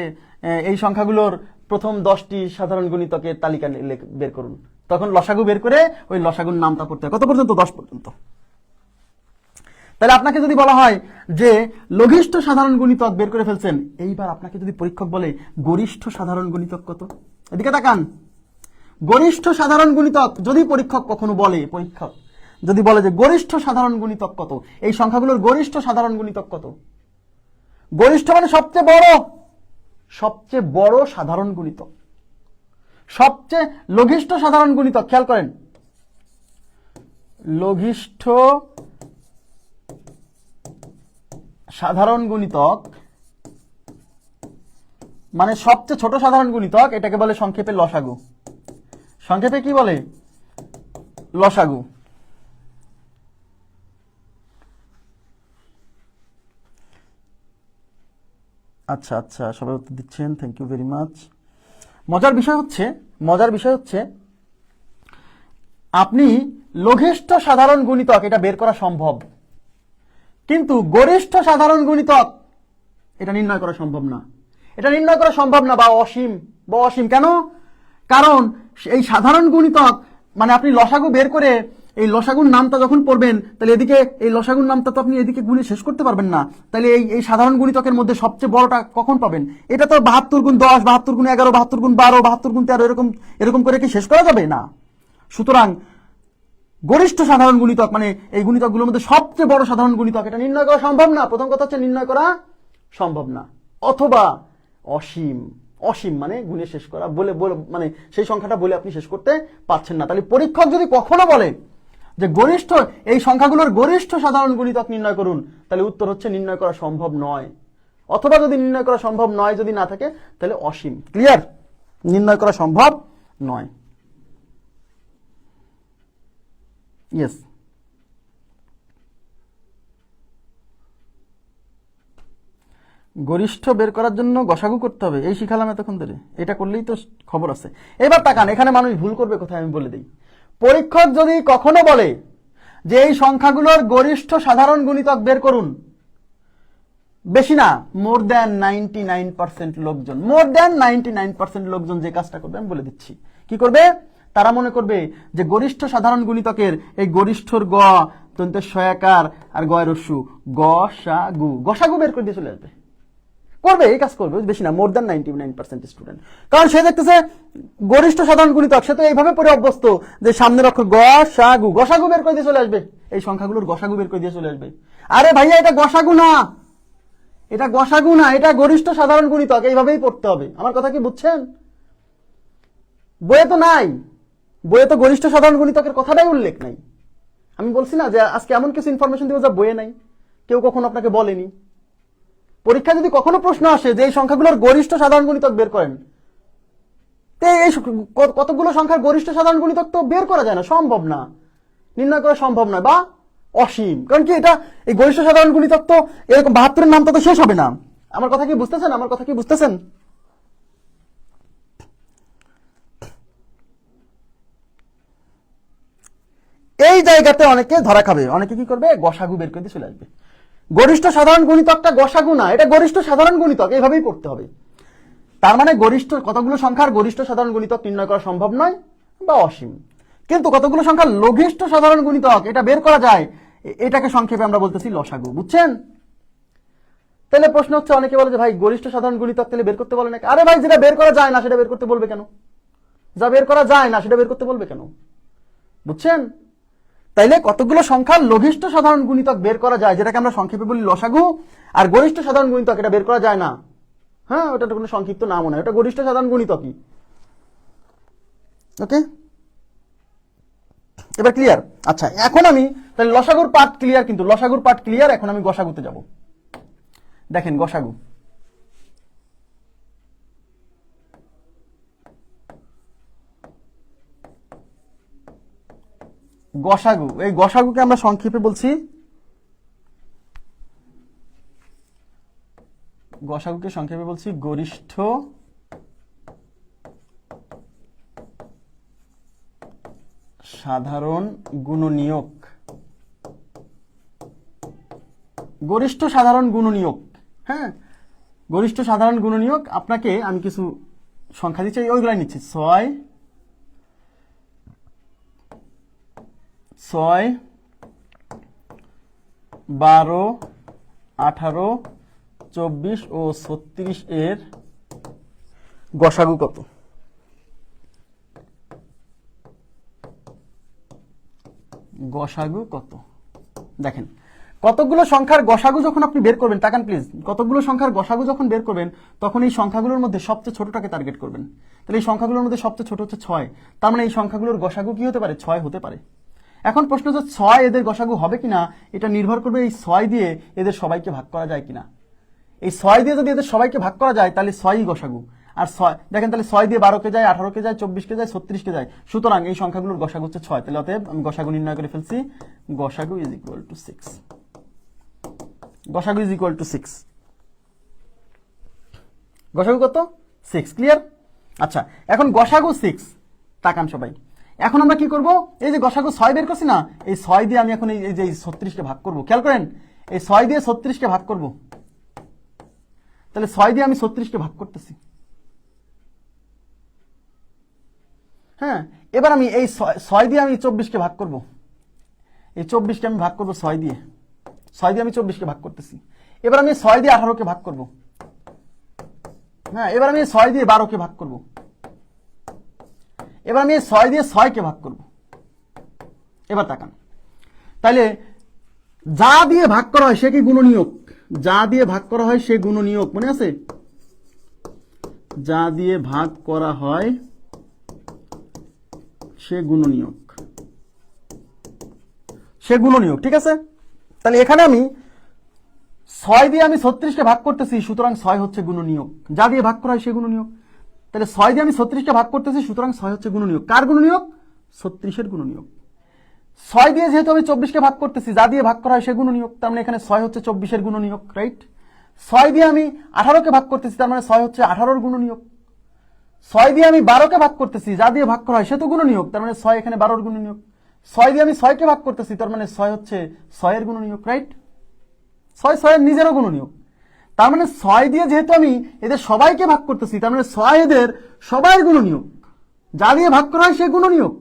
এই সংখ্যাগুলোর প্রথম 10টি সাধারণ গুণিতকের তালিকা বের করুন, তখন লসাগু বের করে ওই লসাগুর নামটা পড়তে হয়। কত পর্যন্ত? 10 পর্যন্ত। তাহলে আপনাকে যদি বলা হয় যে লঘিষ্ঠ সাধারণ গুণিতক বের করে ফেলছেন, এইবার আপনাকে যদি পরীক্ষক বলে গরিষ্ঠ সাধারণ গুণিতক কত? এদিকে তাকান। গরিষ্ঠ সাধারণ গুণিতক যদি পরীক্ষক কখনো বলে, যদি বলে যে গরিষ্ঠ সাধারণ গুণিতক কত, এই সংখ্যাগুলোর গরিষ্ঠ সাধারণ গুণিতক কত? গরিষ্ঠ মানে সবচেয়ে বড় সাধারণ গুণিতক, সবচেয়ে লঘিষ্ঠ সাধারণ গুণিতক। খেয়াল করেন, লঘিষ্ঠ সাধারণ গুণিতক মানে সবচেয়ে ছোট সাধারণ গুণিতক, এটাকে বলে সংক্ষেপে লসাগু। সংক্ষেপে কি বলে? লসাগু। আচ্ছা আচ্ছা, সবাই উত্তর দিচ্ছেন, থ্যাংক ইউ ভেরি মাচ। মজার বিষয় হচ্ছে আপনি লঘিষ্ঠ সাধারণ গুণিতক এটা বের করা সম্ভব, কিন্তু গরিষ্ঠ সাধারণ গুণিতক এটা নির্ণয় করা সম্ভব না। বা অসীম। কেন? কারণ এই সাধারণ গুণিতক মানে আপনি লসাগু বের করে এই লসাগুর নামটা যখন পড়বেন, তাহলে এদিকে এই লসাগুর নামটা তো আপনি এদিকে গুণে শেষ করতে পারবেন না। তাহলে এই সাধারণ গুণিতকের মধ্যে সবচেয়ে বড়টা কখন পাবেন? এটা তো 72 গুণ 10, 72 গুণ 11, 72 গুণ 12, 72 গুণ 13 এরকম করে কি শেষ করা যাবে না? সুতরাং গরিষ্ঠ সাধারণ গুণিতক মানে এই গুণিতকগুলোর মধ্যে সবচেয়ে বড় সাধারণ গুণিতক, এটা নির্ণয় করা সম্ভব না। প্রথম কথা হচ্ছে নির্ণয় করা সম্ভব না, অথবা অসীম। অসীম মানে গুণে শেষ করা, বলে মানে সেই সংখ্যাটা বলে আপনি শেষ করতে পারছেন না। তাহলে পরীক্ষক যদি কখনো বলে যে গরিষ্ঠ এই সংখ্যাগুলোর গরিষ্ঠ সাধারণ গুণিতক নির্ণয় করুন, তাহলে উত্তর হচ্ছে নির্ণয় করা সম্ভব নয়, অথবা যদি নির্ণয় করা সম্ভব নয় যদি না থাকে তাহলে অসীম। ক্লিয়ার? নির্ণয় করা সম্ভব নয়। ইয়েস। গরিষ্ঠ বের করার জন্য গসাগু করতে হবে, এই শিখালাম এতক্ষণ ধরে, এটা করলেই তো খবর আছে। এবার তাকান, এখানে মানুষ ভুল করবে কোথায় আমি বলে দিই। পরীক্ষক যদি কখনো বলে যে এই সংখ্যাগুলোর গরিষ্ঠ সাধারণ গুণিতক বের করুন, বেশি না, মোর দ্যান 99% লোকজন, মোর দ্যান 99% লোকজন যে কাজটা করবে আমি বলে দিচ্ছি কি করবে। তারা মনে করবে যে গরিষ্ঠ সাধারণ গুণিতকের এই গরিষ্ঠর গ দন্তের সয়াকার আর গয়ের রস্যু গসাগু, গসাগু বের করে দিয়ে চলে আসবে, করবে, এই কাজ করবে। বেশি না, মোর দ্যান 99% স্টুডেন্ট। কারণ সে দেখতেছে গরিষ্ঠ সাধারণ গুণিতক, সে তো এইভাবে পড়ে অভ্যস্ত যে সামনের অক্ষর গসাগু, গসাগু বের করে দিয়ে চলে আসবে, এই সংখ্যাগুলোর গসাগু বের করে দিয়ে চলে আসবে। আরে ভাইয়া এটা গসাগু না, এটা গসাগু না, এটা গরিষ্ঠ সাধারণ গুণিতক, এইভাবেই পড়তে হবে। আমার কথা কি বুঝছেন? বইয়ে তো নাই, বইয়ে তো গরিষ্ঠ সাধারণ গুণিতকের কথাটাই উল্লেখ নাই। আমি বলছি না যে আজকে এমন কিছু ইনফরমেশন দিব যা বইয়ে নাই, কেউ কখনো আপনাকে বলেনি। পরীক্ষা যদি কখনো প্রশ্ন আসে যে এই সংখ্যাগুলোর গরিষ্ঠ সাধারণ গুণিতক বের করেন, তো এই কতগুলো সংখ্যার গরিষ্ঠ সাধারণ গুণিতক তো বের করা যায় না, সম্ভব না, নির্ণয় করা সম্ভব নয়, বা অসীম। কারণ কি এটা এই গরিষ্ঠ সাধারণ গুণিতক তো এরকম 72-এর নামটা তো শেষ হবে না। আমার কথা কি বুঝতেছেন? আমার কথা কি বুঝতেছেন? এই জায়গাতে অনেকে ধরা খাবে, অনেকে কি করবে, গসাগু বের করে দিয়ে চলে আসবে। গরিষ্ঠ সাধারণ গুণিতকটা গসাগু না, এটা গরিষ্ঠ সাধারণ গুণিতক, এইভাবেই পড়তে হবে। তার মানে গরিষ্ঠ কতগুলো সংখ্যার গরিষ্ঠ সাধারণ গুণিতক নির্ণয় করা সম্ভব নয় বা অসীম, কিন্তু কতগুলো সংখ্যার লঘিষ্ঠ সাধারণ গুণিতক এটা বের করা যায়, এটাকে সংক্ষেপে আমরা বলতেছি লসাগু। বুঝছেন? তাহলে প্রশ্ন হচ্ছে, অনেকে বলে যে ভাই গরিষ্ঠ সাধারণ গুণিতক তাহলে বের করতে বলে নাকি? আরে ভাই, যেটা বের করা যায় না সেটা বের করতে বলবে কেন? যা বের করা যায় না সেটা বের করতে বলবে কেন? বুঝছেন? তাইলে কতগুলো সংখ্যার লঘিষ্ঠ সাধারণ গুণিতক বের করা যায়, যেটাকে আমরা সংক্ষেপে বলি লসাগু, আর গরিষ্ঠ সাধারণ গুণিতক এটা বের করা যায় না। হ্যাঁ, ওটা কোনো সংক্ষিপ্ত নামও নয়, ওটা গরিষ্ঠ সাধারণ গুণিতকই। ওকে, এবার ক্লিয়ার? আচ্ছা, এখন আমি তাহলে লসাগুর পার্ট ক্লিয়ার, কিন্তু লসাগুর পার্ট ক্লিয়ার, এখন আমি গসাগুতে যাব। দেখেন গসাগু, গসাগু, এই গসাগুকে আমরা সংক্ষেপে বলছি, গসাগুকে সংক্ষেপে বলছি গরিষ্ঠ সাধারণ গুণনীয়ক। গরিষ্ঠ সাধারণ গুণনীয়ক, হ্যাঁ, গরিষ্ঠ সাধারণ গুণনীয়ক। আপনাকে আমি কিছু সংখ্যা দিচ্ছি, ওইগুলাই নিচ্ছি। 6, 12, 18, 24 ও 36 এর গসাগু কত? গসাগু কত? দেখেন, কতগুলো সংখ্যার গসাগু যখন আপনি বের করবেন, তাকান প্লিজ, কতগুলো সংখ্যার গসাগু যখন বের করবেন তখন এই সংখ্যাগুলোর মধ্যে সবচেয়ে ছোটটাকে টার্গেট করবেন। তাহলে এই সংখ্যাগুলোর মধ্যে সবচেয়ে ছোট হচ্ছে 6, তার মানে এই সংখ্যাগুলোর গসাগু কি হতে পারে? 6 হতে পারে। এখন প্রশ্ন হচ্ছে 6 এদের গসাগু হবে কিনা, এটা নির্ভর করবে এই 6 দিয়ে এদের সবাইকে ভাগ করা যায় কিনা। এই 6 দিয়ে যদি এদের সবাইকে ভাগ করা যায় তাহলে 6ই গসাগু। আর 6 দেখেন, তাহলে 6 দিয়ে 12 কে যায়, 18 কে যায়, 24 কে যায়, 36 কে যায়। সুতরাং এই সংখ্যাগুলোর গসাগু হচ্ছে 6। তাহলে অতএব আমি গসাগু নির্ণয় করে ফেলছি, গসাগু ইজ ইকুয়াল টু 6। গসাগু ইজ ইকুয়াল টু 6। গসাগু কত? 6। ক্লিয়ার? আচ্ছা, এখন গসাগু 6, তাকান সবাই। এখন আমরা কি করব, এই যে গসাগু 6 বের করছি না, এই 6 দিয়ে আমি এখন এই যে 36 কে ভাগ করব। খেয়াল করেন, এই 6 দিয়ে 36 কে ভাগ করব। তাহলে 6 দিয়ে আমি 36 কে ভাগ করতেছি। হ্যাঁ, এবার আমি এই 6 দিয়ে আমি 24 কে ভাগ করব। এই 24 কে আমি ভাগ করব 6 দিয়ে। 6 দিয়ে আমি 24 কে ভাগ করতেছি। এবার আমি 6 দিয়ে 18 কে ভাগ করব। হ্যাঁ, এবার আমি 6 দিয়ে 12 কে ভাগ করব। এবার আমি 6 দিয়ে 6 কে ভাগ করব। এবার তাকান, তাহলে যা দিয়ে ভাগ করা হয় সে কি গুণনীয়ক? যা দিয়ে ভাগ করা হয় সে গুণনীয়ক, মনে আছে? যা দিয়ে ভাগ করা হয় সে গুণনীয়ক, সে গুণনীয়ক, ঠিক আছে? তাহলে এখানে আমি 6 দিয়ে আমি 36কে ভাগ করতেছি, সুতরাং 6 হচ্ছে গুণনীয়ক। যা দিয়ে ভাগ করা হয় সে গুণনীয়ক। তাহলে 6 দিয়ে আমি 36কে ভাগ করতেছি, সুতরাং 6 হচ্ছে গুণনীয়ক। কার গুণনীয়ক? 36-এর গুণনীয়ক। 6 দিয়ে যেহেতু আমি 24কে ভাগ করতেছি, যা দিয়ে ভাগ করা হয় সে গুণনীয়ক, তার মানে এখানে 6 হচ্ছে 24-এর গুণনীয়ক, রাইট? 6 দিয়ে আমি 18কে ভাগ করতেছি, তার মানে 6 হচ্ছে 18-এর গুণনীয়ক। 6 দিয়ে আমি 12কে ভাগ করতেছি, যা দিয়ে ভাগ করা হয় সে তো গুণনীয়ক, তার মানে 6 এখানে 12-এর গুণনীয়ক। 6 দিয়ে আমি 6কে ভাগ করতেছি, তার মানে 6 হচ্ছে 6-এর গুণনীয়ক, রাইট? 6 6-এর নিজেরও গুণনীয়ক। তার মানে 6 দিয়ে যেহেতু আমি এদের সবাইকে ভাগ করতেছি, তার মানে 6 এদের সবাই গুণনীয়ক, যা দিয়ে ভাগ করা হয় সে গুণনীয়ক।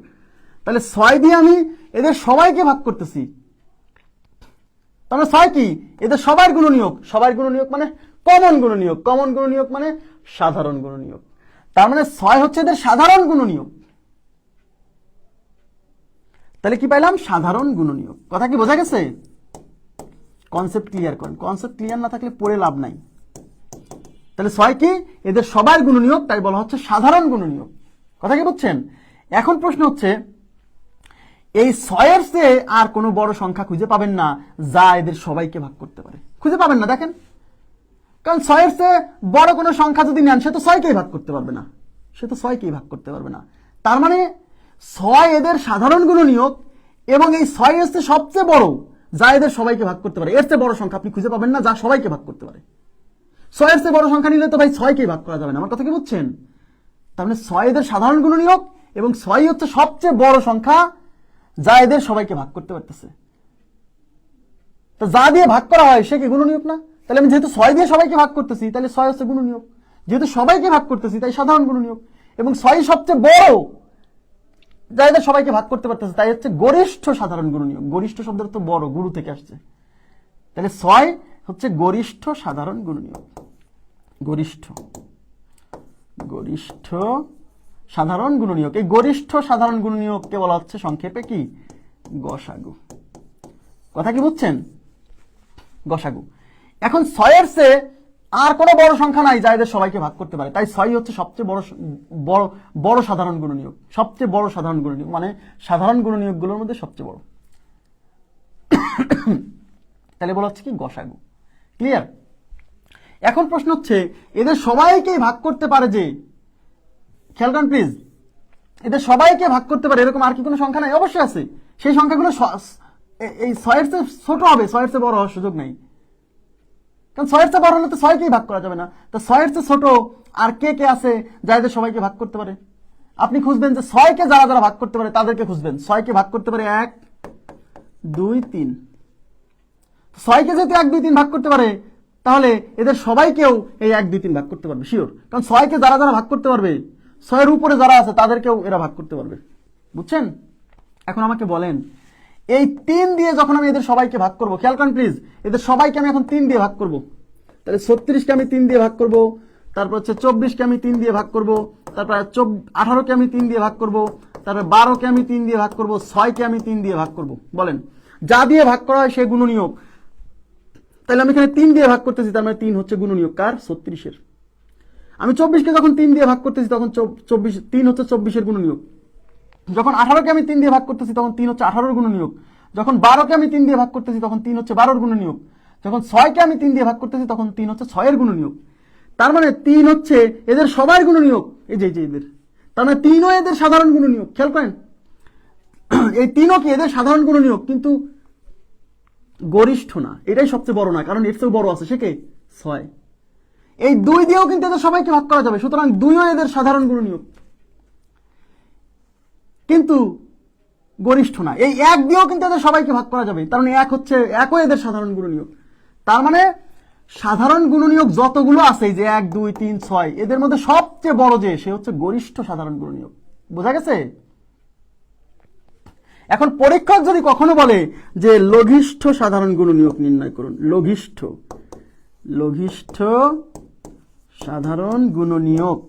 তাহলে 6 দিয়ে আমি এদের সবাইকে ভাগ করতেছি, তার মানে 6 কি? এদের সবার গুণনীয়ক। সবার গুণনীয়ক মানে কমন গুণনীয়ক। কমন গুণনীয়ক মানে সাধারণ গুণনীয়ক। তার মানে 6 হচ্ছে এদের সাধারণ গুণনীয়ক। তাহলে কি পাইলাম? সাধারণ গুণনীয়ক। কথা কি বোঝা গেছে? কনসেপ্ট ক্লিয়ার করেন। কনসেপ্ট ক্লিয়ার না থাকলে পড়ে লাভ নাই। তাহলে 6 কি? এদের সবার গুণনীয়ক, তাই বলা হচ্ছে সাধারণ গুণনীয়ক। কথা কি বুঝছেন? এখন প্রশ্ন হচ্ছে, এই 6-এর চেয়ে আর কোনো বড় সংখ্যা খুঁজে পাবেন না যা এদের সবাইকে ভাগ করতে পারে। খুঁজে পাবেন না, দেখেন। কারণ 6-এর চেয়ে বড় কোনো সংখ্যা যদি নেন, সে তো 6কেই ভাগ করতে পারবে না। সে তো 6কেই ভাগ করতে পারবে না। তার মানে 6 এদের সাধারণ গুণনীয়ক, এবং এই 6 এর চেয়ে সবচেয়ে বড় যা এদের সবাইকে ভাগ করতে পারে। এর চেয়ে বড় সংখ্যা আপনি খুঁজে পাবেন না যা সবাইকে ভাগ করতে পারে। 6 এর চেয়ে বড় সংখ্যা নিলে তো ভাই 6কেই ভাগ করা যাবে না। আমার কথা কি বুঝছেন? তার মানে 6 এদের সাধারণ গুণনীয়ক, এবং 6 হচ্ছে সবচেয়ে বড় সংখ্যা যা এদের সবাইকে ভাগ করতে পারতেছে। তো যা দিয়ে ভাগ করা হয় সে কি গুণনীয়ক না? তাহলে আমি যেহেতু 6 দিয়ে সবাইকে ভাগ করতেছি, তাহলে 6 হচ্ছে গুণনীয়ক। যেহেতু সবাইকে ভাগ করতেছি, তাই সাধারণ গুণনীয়ক। এবং 6 সবচেয়ে বড় যা এদের সবাইকে ভাগ করতে পারতেছে, তাই হচ্ছে গরিষ্ঠ সাধারণ গুণনীয়ক। গরিষ্ঠ শব্দের তো বড়, গুরু থেকে আসছে। তাহলে 6 হচ্ছে গরিষ্ঠ সাধারণ গুণনীয়ক। গরিষ্ঠ গরিষ্ঠ সাধারণ গুণনীয়ক। এই গরিষ্ঠ সাধারণ গুণনীয়ককে বলা হচ্ছে সংক্ষেপে কি? গসাগু। কথা কি বুঝছেন? গসাগু। এখন 6-এর চেয়ে আর কোনো বড় সংখ্যা নাই যা এদের সবাইকে ভাগ করতে পারে, তাই 6 হচ্ছে সবচেয়ে বড় সাধারণ গুণনীয়ক। সবচেয়ে বড় সাধারণ গুণনীয়ক মানে সাধারণ গুণনীয়কগুলোর মধ্যে সবচেয়ে বড়। তাহলে বলা হচ্ছে কি? গসাগু। ক্লিয়ার? এখন প্রশ্ন হচ্ছে, এদের সবাইকেই ভাগ করতে পারে যে, খেয়াল করেন প্লিজ, এদের সবাইকে ভাগ করতে পারে এরকম আর কি কোনো সংখ্যা নাই? অবশ্যই আছে। সেই সংখ্যাগুলো এই 6-এর চেয়ে ছোট হবে, 6-এর চেয়ে বড় হওয়ার সুযোগ নাই। কারণ 6-এর চেয়ে বড় হলে তো 6কেই ভাগ করা যাবে না। তো 6-এর চেয়ে ছোট আর কে কে আছে যা এদের সবাইকে ভাগ করতে পারে? আপনি খুঁজবেন যে 6কে যারা যারা ভাগ করতে পারে তাদেরকে খুঁজবেন। 6কে ভাগ করতে পারে 1 2 3। 6কে যেহেতু 1 2 3 ভাগ করতে পারে, তাহলে এদের সবাইকেও এই 1 2 3 ভাগ করতে পারবে, শিওর। কারণ 6কে যারা যারা ভাগ করতে পারবে, 6-এর উপরে যারা আছে তাদেরকেও এরা ভাগ করতে পারবে। বুঝছেন? এখন আমাকে বলেন, এই 3 দিয়ে যখন আমি এদের সবাইকে ভাগ করব, খেয়াল করেন প্লিজ, এদের সবাইকে আমি এখন 3 দিয়ে ভাগ করব। তাহলে 36কে আমি 3 দিয়ে ভাগ করব, তারপর হচ্ছে 24কে আমি 3 দিয়ে ভাগ করব, তারপর 18কে আমি 3 দিয়ে ভাগ করব, তারপর 12কে আমি 3 দিয়ে ভাগ করব, 6কে আমি 3 দিয়ে ভাগ করব। বলেন, যা দিয়ে ভাগ করা হয় সে গুণনীয়ক। তাহলে আমি এখানে 3 দিয়ে ভাগ করতেছি, তার মানে 3 হচ্ছে গুণনীয়ক কার? 36-এর। আমি 24কে যখন 3 দিয়ে ভাগ করতেছি, তখন 3 হচ্ছে 24-এর গুণনীয়ক। যখন 18কে আমি 3 দিয়ে ভাগ করতেছি, তখন 3 হচ্ছে 18-এর গুণনীয়ক। যখন 12কে আমি 3 দিয়ে ভাগ করতেছি, তখন 3 হচ্ছে 12-এর গুণনীয়ক। যখন 6কে আমি 3 দিয়ে ভাগ করতেছি, তখন 3 হচ্ছে 6-এর গুণনীয়ক। তার মানে 3 হচ্ছে এদের সবার গুণনীয়ক। এই যে এদের, তার মানে 3ও এদের সাধারণ গুণনীয়ক। খেয়াল করেন, এই 3ও কি এদের সাধারণ গুণনীয়ক, কিন্তু গরিষ্ঠ না। এটাই সবচেয়ে বড় না, কারণ এর চেয়েও বড় আছে, সে কে? 6। এই 2 দিয়েও কিন্তু এদের সবাইকে ভাগ করা যাবে, সুতরাং 2ও এদের সাধারণ গুণনীয়ক, কিন্তু গরিষ্ঠ না। এই 1 দিয়েও কিন্তু এদের সবাইকে ভাগ করা যাবে, তার মানে 1ও এদের সাধারণ গুণনীয়ক। তার মানে সাধারণ গুণনীয়ক যতগুলো আছে, যে 1 2 3 6, এদের মধ্যে সবচেয়ে বড় যে, সে হচ্ছে গরিষ্ঠ সাধারণ গুণনীয়ক। বোঝা গেছে? এখন পরীক্ষক যদি কখনো বলে যে লঘিষ্ঠ সাধারণ গুণনীয়ক নির্ণয় করুন, লঘিষ্ঠ সাধারণ গুণনীয়ক,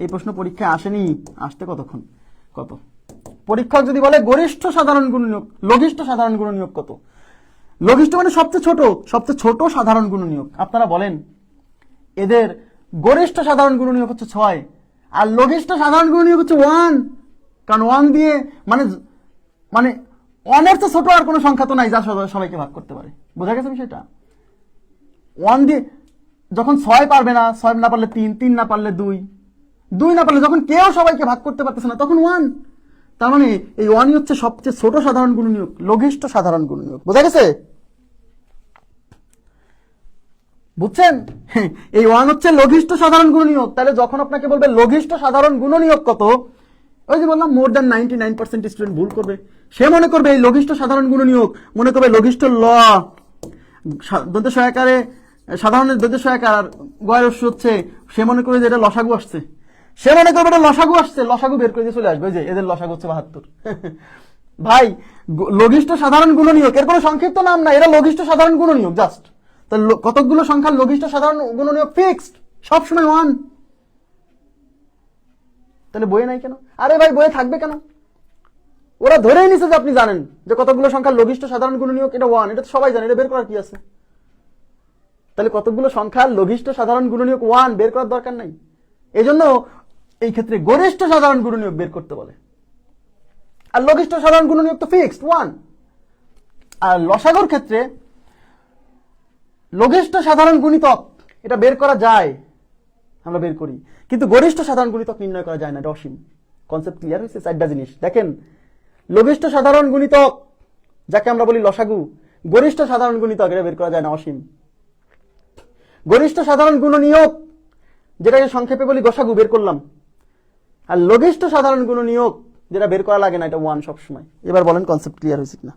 এই প্রশ্ন পরীক্ষায় আসেনি, আসতে কত পরীক্ষক যদি বলে গরিষ্ঠ সাধারণ গুণনীয়ক, লঘিষ্ঠ সাধারণ গুণনীয়ক কত? লঘিষ্ঠ মানে সবচেয়ে ছোট সাধারণ গুণনীয়ক। আপনারা বলেন এদের গরিষ্ঠ সাধারণ গুণনীয়ক হচ্ছে 6 আর লঘিষ্ঠ সাধারণ গুণনীয়ক হচ্ছে 1। কারণ 1 দিয়ে মানে 1 এর তো ছোট আর কোনো সংখ্যা তো নাই যা সবাইকে ভাগ করতে পারে। বোঝা গেছে বিষয়টা? 1 দিয়ে যখন 6 পারবে না, 6 না পারলে 3, 3 না পারলে 2, 2 না পারলে যখন কেউ সবাইকে ভাগ করতে পারতেছে না তখন 1। তার মানে এই 1ই হচ্ছে সবচেয়ে ছোট সাধারণ গুণনীয়ক, লঘিষ্ঠ সাধারণ গুণনীয়ক। বোঝা গেছে? বুঝছেন? এই 1 হচ্ছে লঘিষ্ঠ সাধারণ গুণনীয়ক। তাহলে যখন আপনাকে বলবে লঘিষ্ঠ সাধারণ গুণনীয়ক কত, ওই যে বললাম মোর দ্যান 99% স্টুডেন্ট ভুল করবে। সে মনে করবে এই লঘিষ্ঠ সাধারণ গুণনীয়ক, মনে করবে লঘিষ্ঠ ল দন্তে সহায়কারে সাধারণ দন্তে সহায়কার আর গয়ের অংশ হচ্ছে, সে মনে করবে যে এটা লসাগু আসছে, সে মনে করবে এটা লসাগু আসছে, লসাগু বের করে দিয়ে চলে আসবে যে এদের লসাগু হচ্ছে 72। ভাই লঘিষ্ঠ সাধারণ গুণনীয়ক এর কোনো সংক্ষিপ্ত নাম না, এরা লঘিষ্ঠ সাধারণ গুণনীয়ক জাস্ট। তো কতকগুলো সংখ্যার লঘিষ্ঠ সাধারণ গুণনীয়ক ফিক্সড, সবসময় 1। তাহলে বইয়ে নাই কেন? আরে ভাই বইয়ে থাকবে কেন? ওরা ধরেই নিছে যে আপনি জানেন যে কতগুলো সংখ্যার লঘিষ্ঠ সাধারণ গুণনীয়ক এটা 1, এটা তো সবাই জানে, এটা বের করার কি আছে? তাহলে কতগুলো সংখ্যার লঘিষ্ঠ সাধারণ গুণনীয়ক 1 বের করার দরকার নাই। এজন্য এই ক্ষেত্রে গরিষ্ঠ সাধারণ গুণনীয়ক বের করতে বলে। আর লঘিষ্ঠ সাধারণ গুণনীয়ক তো ফিক্সড 1। আর লসাগুর ক্ষেত্রে লঘিষ্ঠ সাধারণ গুণিতক এটা বের করা যায়, আমরা বের করি, কিন্তু গরিষ্ঠ সাধারণ গুণিতক নির্ণয় করা যায় না, এটা অসীম। কনসেপ্ট ক্লিয়ার হয়েছে? 4টা জিনিস দেখেন, লঘিষ্ঠ সাধারণ গুণিতক যাকে আমরা বলি লসাগু, গরিষ্ঠ সাধারণ গুণিতক এটা বের করা যায় না, অসীম। গরিষ্ঠ সাধারণ গুণনীয়ক যেটাকে সংক্ষেপে বলি গসাগু বের করলাম, আর লঘিষ্ঠ সাধারণ গুণনীয়ক যেটা বের করা লাগে না, এটা 1 সবসময়। এবার বলেন কনসেপ্ট ক্লিয়ার হয়েছে কিনা?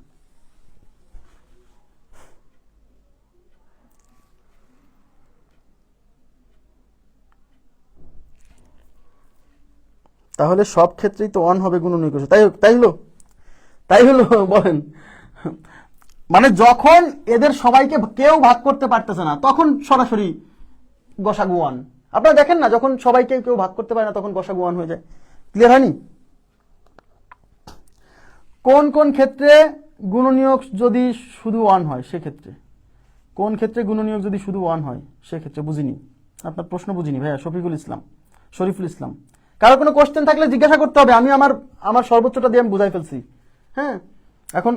তাহলে সব ক্ষেত্রেই তো 1 হবে গুণনীয়ক। তাই হলো বলেন। মানে যখন এদের সবাইকে কেউ ভাগ করতে পারতেছে না তখন সরাসরি গসাগু 1। আপনারা দেখেন না, যখন সবাইকে কেউ ভাগ করতে পারে না তখন গসাগু 1 হয়ে যায়। ক্লিয়ার হয়নি? কোন কোন ক্ষেত্রে গুণনীয়ক যদি শুধু 1 হয় সেক্ষেত্রে, কোন ক্ষেত্রে গুণনীয়ক যদি শুধু 1 হয় সেক্ষেত্রে বুঝিনি, আপনার প্রশ্ন বুঝিনি ভাইয়া। শরীফুল ইসলাম, কারো কোনো কোশ্চেন থাকলে জিজ্ঞাসা করতে হবে, আমি আমার সর্বোচ্চটা দিয়ে আমি বুঝাই ফেলছি। হ্যাঁ, এখন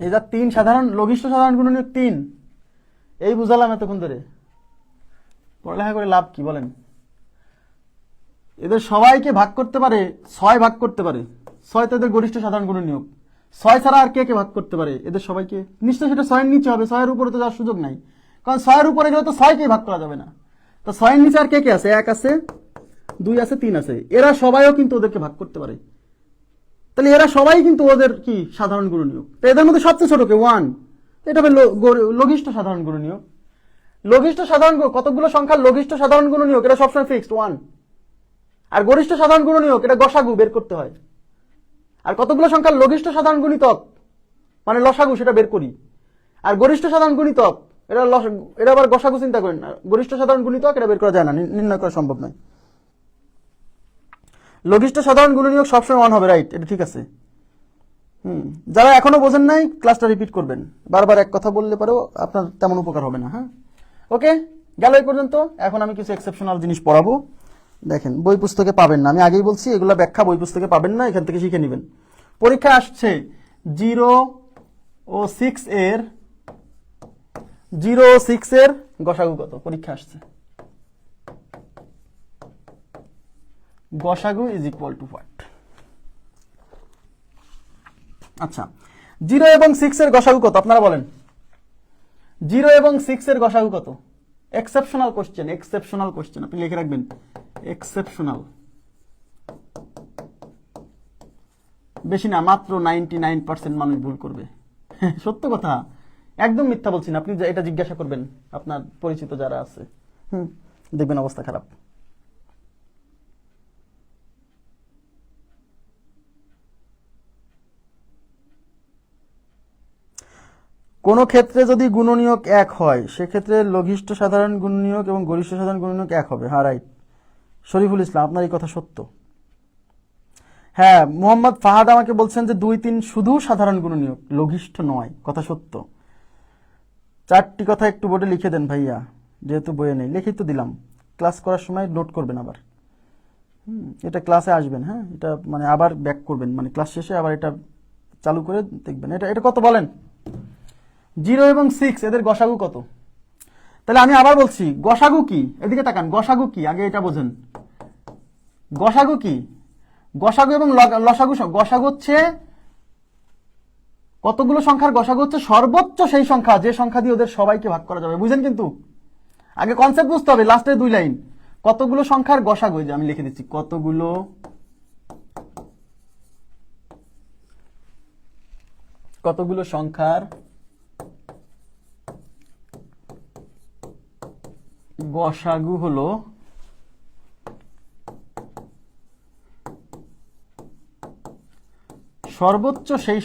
এই যা 3 সাধারণ লঘিষ্ঠ সাধারণ গুণনীয়ক 3, এই বুঝালাম এতক্ষণ ধরে, পড়ালেখা করে লাভ কি বলেন? এদের সবাইকে ভাগ করতে পারে, 6 ভাগ করতে পারে, 6 তো এদের গরিষ্ঠ সাধারণ গুণনীয়ক। 6 ছাড়া আর কে কে ভাগ করতে পারে এদের সবাইকে? নিশ্চয়ই সেটা 6 এর নিচে হবে, 6 এর উপরে তো যাওয়ার সুযোগ নাই, কারণ 6 এর উপরে গেলে তো 6 কেই ভাগ করা যাবে না। তো 6 এর নিচে আর কে কে আছে? 1 আছে, 2 আছে, 3 আছে, এরা সবাইও কিন্তু ওদেরকে ভাগ করতে পারে। তাহলে এরা সবাই কিন্তু ওদের কি সাধারণ গুণনীয়ক। তো এদের মধ্যে সবচেয়ে ছোট কে? 1। এটা হবে লঘিষ্ঠ সাধারণ গুণনীয়ক। লঘিষ্ঠ সাধারণ কতগুলো সংখ্যার লঘিষ্ঠ সাধারণ গুণনীয়ক এটা সবসময় ফিক্সড 1। আর গরিষ্ঠ সাধারণ গুণনীয়ক এটা গসাগু বের করতে হয়। আর কতগুলো সংখ্যার লঘিষ্ঠ সাধারণ গুণিতক মানে লসাগু সেটা বের করি। আর গরিষ্ঠ সাধারণ গুণিতক এটা আবার গসাগু চিন্তা করেন না, গরিষ্ঠ সাধারণ গুণিতক এটা বের করা যায় না, নির্ণয় করা সম্ভব নয়। লঘিষ্ঠ সাধারণ গুণনীয়ক সবসময় 1 হবে, রাইট, এটা ঠিক আছে। যারা এখনো বোঝেন নাই ক্লাসটা রিপিট করবেন, বারবার এক কথা বললে পরেও আপনার তেমন উপকার হবে না। হ্যাঁ, ওকে, গেল এই পর্যন্ত। এখন আমি কিছু এক্সেপশনাল জিনিস পড়াবো। দেখেন, বই পুস্তকে পাবেন না, আমি আগেই বলছি এগুলা ব্যাখ্যা বই পুস্তকে পাবেন না, এখান থেকে শিখে নেবেন। পরীক্ষা আসছে 0 ও 6 এর গসাগু কত? পরীক্ষা আসছে গসাগু ইজ ইকুয়াল টু হোয়াট? আচ্ছা, 0 এবং 6 এর গসাগু কত আপনারা বলেন? 0 এবং 6 এর গসাগু কত? এক্সেপশনাল কোশ্চেন, আপনি লিখে রাখবেন এক্সেপশনাল। বেশি না, মাত্র 99% মানুষ ভুল করবে। সত্য কথা, একদম মিথ্যা বলছি না। আপনি এটা জিজ্ঞাসা করবেন আপনার পরিচিত যারা আছে, দেখবেন অবস্থা খারাপ। কোনো ক্ষেত্রে যদি গুণনীয়ক এক হয় সেক্ষেত্রে লঘিষ্ঠ সাধারণ গুণনীয়ক এবং গরিষ্ঠ সাধারণ গুণনীয়ক এক হবে। হ্যাঁ রাইট, শরীফুল ইসলাম আপনার এই কথা সত্য। হ্যাঁ, মোহাম্মদ ফাহাদ আমাকে বলছেন যে 2, 3 শুধু সাধারণ গুণনীয়ক, লঘিষ্ঠ নয়, কথা সত্য। 4টি কথা একটু বোর্ডে লিখে দেন ভাইয়া, যেহেতু বইয়ে নেই। লিখে তো দিলাম, ক্লাস করার সময় নোট করবেন আবার। এটা ক্লাসে আসবেন, হ্যাঁ, এটা মানে আবার ব্যাক করবেন, মানে ক্লাস শেষে আবার এটা চালু করে দেখবেন। এটা কত বলেন? 0 এবং 6 এদের গসাগু কত? তাহলে আমি আবার বলছি, গসাগু কি? এদিকে তাকান, গসাগু কি আগে এটা বোঝেন। গসাগু কি? গসাগু এবং লসাগু, গসাগু হচ্ছে কতগুলো সংখ্যার গসাগু হচ্ছে সর্বোচ্চ সেই সংখ্যা যে সংখ্যা দিয়ে ওদের সবাইকে ভাগ করা যাবে। বুঝেন? কিন্তু আগে কনসেপ্ট বুঝতে হবে। লাস্টের 2 লাইন, কতগুলো সংখ্যার গসাগু, যে আমি লিখে দিচ্ছি, কতগুলো সংখ্যার গসাগু হলো সর্বোচ্চ সেই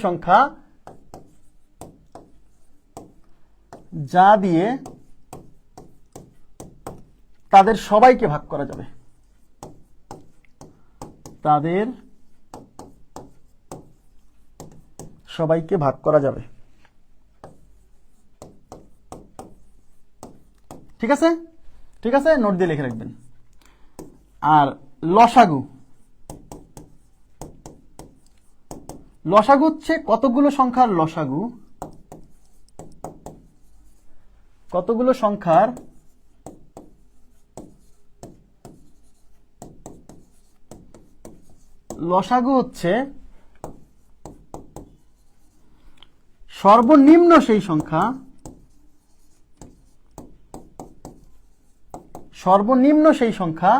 সংখ্যা যা দিয়ে তাদের সবাইকে ভাগ করা যাবে। তাদের সবাইকে ভাগ করা যাবে। ঠিক আছে? ঠিক আছে, নোট দিয়ে লিখে রাখবেন। আর লসাগু, লসাগু হচ্ছে কতগুলো সংখ্যার লসাগু, কতগুলো সংখ্যার লসাগু হচ্ছে সর্বনিম্ন সেই সংখ্যা,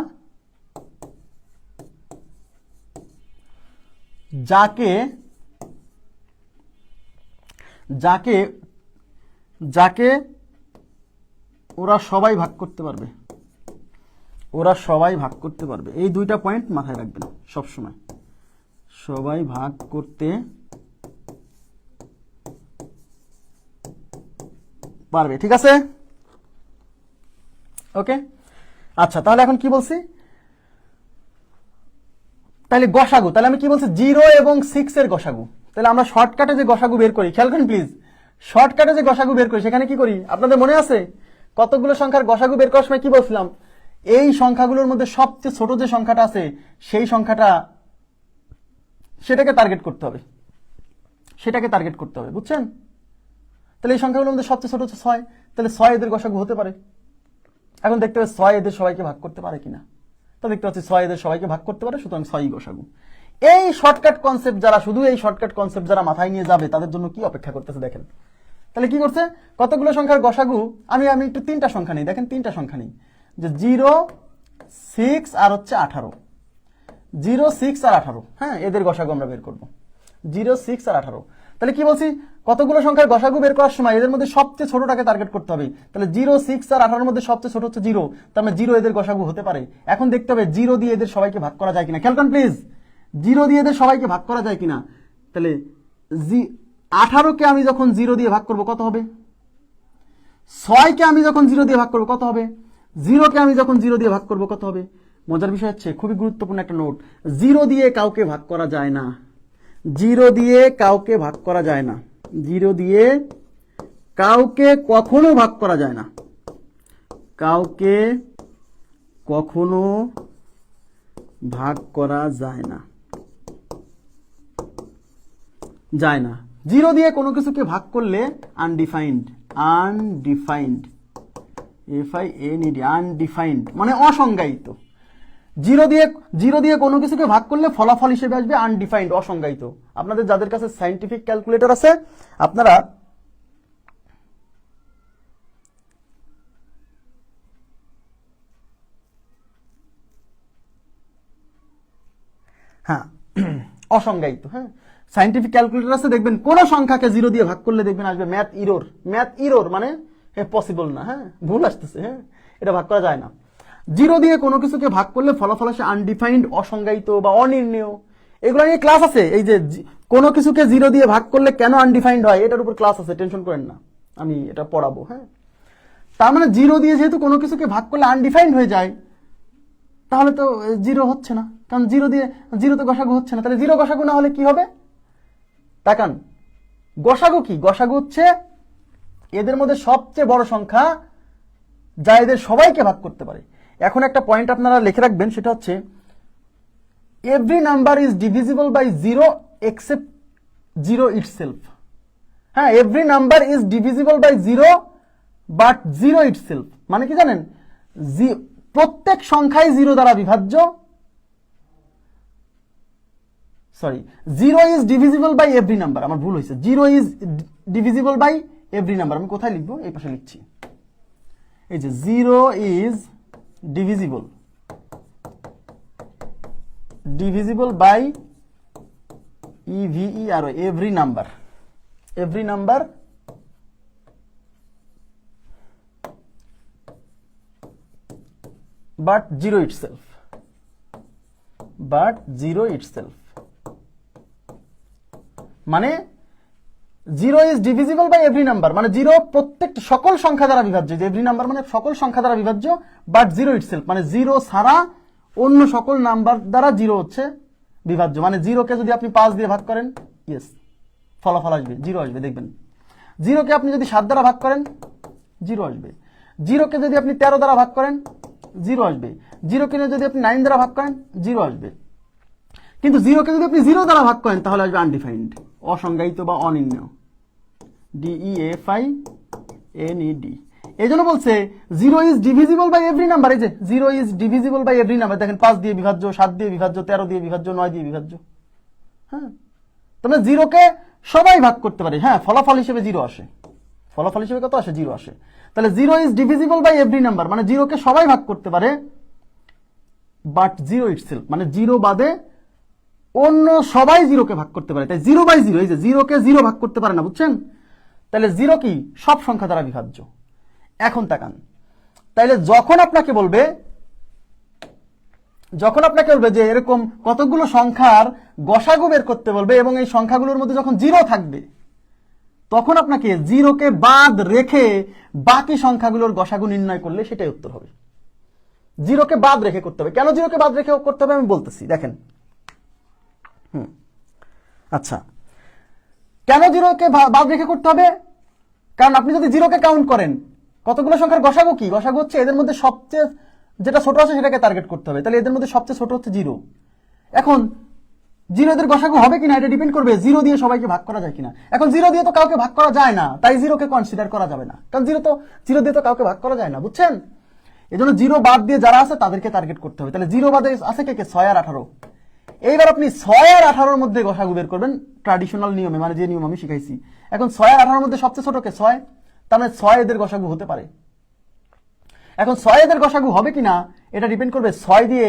যাকে ওরা সবাই ভাগ করতে পারবে। এই 2টা পয়েন্ট মাথায় রাখবেন সব সময়। সবাই ভাগ করতে পারবে। ঠিক আছে? ওকে, আচ্ছা, তাহলে এখন কি বলছি? তাহলে গসাগু, তাহলে আমি কি বলছি? 0 এবং 6 এর গসাগু। তাহলে আমরা শর্টকাটে যে গসাগু বের করি, খেয়াল করেন প্লিজ, শর্টকাটে যে গসাগু বের করি সেখানে কি করি আপনাদের মনে আছে? কতগুলো সংখ্যার গসাগু বের করার সময় কি বলছিলাম? এই সংখ্যাগুলোর মধ্যে সবচেয়ে ছোট যে সংখ্যাটা আছে সেই সংখ্যাটা, সেটাকে টার্গেট করতে হবে। বুঝছেন? তাহলে এই সংখ্যাগুলোর মধ্যে সবচেয়ে ছোট হচ্ছে 6, তাহলে 6 এদের গসাগু হতে পারে। এখন দেখতে হবে 6 এদের সবাইকে ভাগ করতে পারে কিনা। তো দেখতে পাচ্ছি 6 এদের সবাইকে ভাগ করতে পারে, সুতরাং 6ই গসাগু। এই শর্টকাট কনসেপ্ট যারা, শুধু এই শর্টকাট কনসেপ্ট যারা মাথায় নিয়ে যাবে তাদের জন্য কি অপেক্ষা করতেছে দেখেন। তাহলে কি করছে? কতগুলো সংখ্যার গসাগু, আমি একটু 3টা সংখ্যা নিই, দেখেন 3টা সংখ্যা নিই, যে 0, 6 আর হচ্ছে 18। 0, 6 আর 18, হ্যাঁ, এদের গসাগু আমরা বের করব। 0, 6 আর 18। তাহলে কি বলছি? কতগুলো সংখ্যার গসাগু বের করার সময় এদের মধ্যে সবচেয়ে ছোটটাকে টার্গেট করতে হবে। তাহলে 0, 6 আর 18 এর মধ্যে সবচেয়ে ছোট হচ্ছে 0, তার মানে 0 এদের গসাগু হতে পারে। এখন দেখতে হবে 0 দিয়ে এদের সবাইকে ভাগ করা যায় কিনা। খেয়াল করুন প্লিজ, 0 দিয়ে এদের সবাইকে ভাগ করা যায় কিনা। তাহলে 18কে আমি যখন 0 দিয়ে ভাগ করব কত হবে? 6কে আমি যখন 0 দিয়ে ভাগ করব কত হবে? 0কে আমি যখন 0 দিয়ে ভাগ করব কত হবে? মজার বিষয় হচ্ছে, খুবই গুরুত্বপূর্ণ একটা নোট, 0 দিয়ে কাউকে ভাগ করা যায় না। 0 দিয়ে কাউকে ভাগ করা যায় না। 0 দিয়ে কাউকে কখনো ভাগ করা যায় না। কাউকে কখনো ভাগ করা যায় না। 0 দিয়ে কোনো কিছুকে ভাগ করলে আনডিফাইন্ড, আনডিফাইন্ড মানে অসংজ্ঞায়িত। 0 দিয়ে কোনো কিছুকে ভাগ করলে ফলাফল হিসেবে আসবে আনডিফাইন্ড, অসংজ্ঞায়িত। আপনাদের যাদের কাছে সায়েন্টিফিক ক্যালকুলেটর আছে, আপনারা হ্যাঁ অসংজ্ঞায়িত, হ্যাঁ, সায়েন্টিফিক ক্যালকুলেটর আছে, দেখবেন কোন সংখ্যাকে 0 দিয়ে ভাগ করলে দেখবেন আসবে ম্যাথ ইরর, মানে পসিবল না, হ্যাঁ, ভুল আসতেছে, হ্যাঁ, এটা ভাগ করা যায় না। 0 দিয়ে কোনো কিছুকে ভাগ করলে ফলাফল আসে আনডিফাইন্ড, অসংজ্ঞায়িত বা অনির্ণেয়। এগুলো নিয়ে ক্লাস আছে, এই যে কোনো কিছুকে জিরো দিয়ে ভাগ করলে কেন আনডিফাইন্ড হয় এটার উপর ক্লাস আছে, টেনশন করেন না, আমি এটা পড়াবো। হ্যাঁ, তার মানে জিরো দিয়ে যেহেতু কোনো কিছুকে ভাগ করলে আনডিফাইন্ড হয়ে যায়, তাহলে তো জিরো হচ্ছে না, কারণ জিরো দিয়ে জিরো তো গসাগু হচ্ছে না, তাহলে জিরো গসাগু না হলে কি হবে? তাকান, গসাগু কি? গসাগু হচ্ছে এদের মধ্যে সবচেয়ে বড় সংখ্যা যা এদের সবাইকে ভাগ করতে পারে। এখন একটা পয়েন্ট আপনারা লিখে রাখবেন, সেটা হচ্ছে every number is divisible by zero except zero itself. হ্যাঁ, every number is divisible by zero but zero itself মানে কি জানেন? প্রত্যেক সংখ্যাই জিরো দ্বারা বিভাজ্য, sorry, zero is divisible by every number, আমার ভুল হয়েছে, zero is divisible by every number. আমি কোথায় লিখবো? এই পাশে লিখছি, এই যে zero is divisible by EVER, every number but zero itself, মানে zero is divisible by every number, মানে জিরো প্রত্যেক সকল সংখ্যা দ্বারা বিভাজ্য, যে এভরি নাম্বার মানে সকল সংখ্যা দ্বারা বিভাজ্য, বাট জিরো ইটসেলফ মানে জিরো ছাড়া অন্য সকল নাম্বার দ্বারা জিরো হচ্ছে বিভাজ্য। মানে জিরোকে যদি আপনি 5 দিয়ে ভাগ করেন, ইয়েস, ফলাফল আসবে, জিরো আসবে, দেখবেন। জিরোকে আপনি যদি 7 দ্বারা ভাগ করেন, জিরো আসবে। জিরোকে যদি আপনি 13 দ্বারা ভাগ করেন, জিরো আসবে। জিরোকে যদি আপনি 9 দ্বারা ভাগ করেন, জিরো আসবে। কিন্তু জিরোকে যদি আপনি 0 দ্বারা ভাগ করেন, তাহলে আসবে আনডিফাইন্ড, অসংজ্ঞায়িত বা অনির্ণেয়, DEFINED। এই জন্য বলছে zero is divisible by every number. এই যে zero is divisible by every number, দেখেন 5 দিয়ে বিভাজ্য, 7 দিয়ে বিভাজ্য, 13 দিয়ে বিভাজ্য, 9 দিয়ে বিভাজ্য। হ্যাঁ, তাহলে জিরোকে সবাই ভাগ করতে পারে। হ্যাঁ, ফলাফল হিসেবে জিরো আসে, ফলাফল হিসেবে কত আসে? জিরো আসে। তাহলে zero is divisible by every number মানে জিরোকে সবাই ভাগ করতে পারে, বাট জিরো ইটসেলফ মানে জিরো বাদে অন্য সবাই জিরোকে ভাগ করতে পারে। তাই জিরো বাই জিরো, এই যে জিরোকে জিরো ভাগ করতে পারে না, বুঝছেন? তাহলে জিরো কি? সব সংখ্যা দ্বারা বিভাজ্য। এখন তাকান, তাইলে যখন আপনাকে বলবে যে এরকম কতগুলো সংখ্যার গসাগু বের করতে বলবে এবং এই সংখ্যাগুলোর মধ্যে যখন জিরো থাকবে, তখন আপনাকে জিরোকে বাদ রেখে বাকি সংখ্যাগুলোর গসাগু নির্ণয় করলে সেটাই উত্তর হবে। জিরোকে বাদ রেখে করতে হবে। কেন জিরোকে বাদ রেখে করতে হবে আমি বলতেছি, দেখেন। আচ্ছা, কেন জিরোকে বাদ রেখে করতে হবে? কারণ আপনি যদি জিরোকে কাউন্ট করেন, কতগুলো সংখ্যার গসাগু কি? গসাগু হচ্ছে এদের মধ্যে সবচেয়ে যেটা ছোট আছে সেটাকে টার্গেট করতে হবে। তাহলে এদের মধ্যে সবচেয়ে ছোট হচ্ছে জিরো। এখন জিরো এদের গসাগু হবে কিনা এটা ডিপেন্ড করবে জিরো দিয়ে সবাইকে ভাগ করা যায় কিনা। এখন জিরো দিয়ে তো কাউকে ভাগ করা যায় না, তাই জিরোকে কনসিডার করা যাবে না, কারণ জিরো দিয়ে তো কাউকে ভাগ করা যায় না, বুঝছেন? এই জন্য জিরো বাদ দিয়ে যারা আছে তাদেরকে টার্গেট করতে হবে। তাহলে জিরো বাদে আছে কে? 6 আর 18। এইবার আপনি 6 আর 18-র মধ্যে গসাগু বের করবেন ট্র্যাডিশনাল নিয়মে, মানে যে নিয়ম আমি শিখাইছি। এখন 6 আর 18-র মধ্যে সবচেয়ে ছোট কে? 6। তার মানে 6 এদের গসাগু হতে পারে। এখন 6 এদের গসাগু হবে কিনা এটা ডিপেন্ড করবে 6 দিয়ে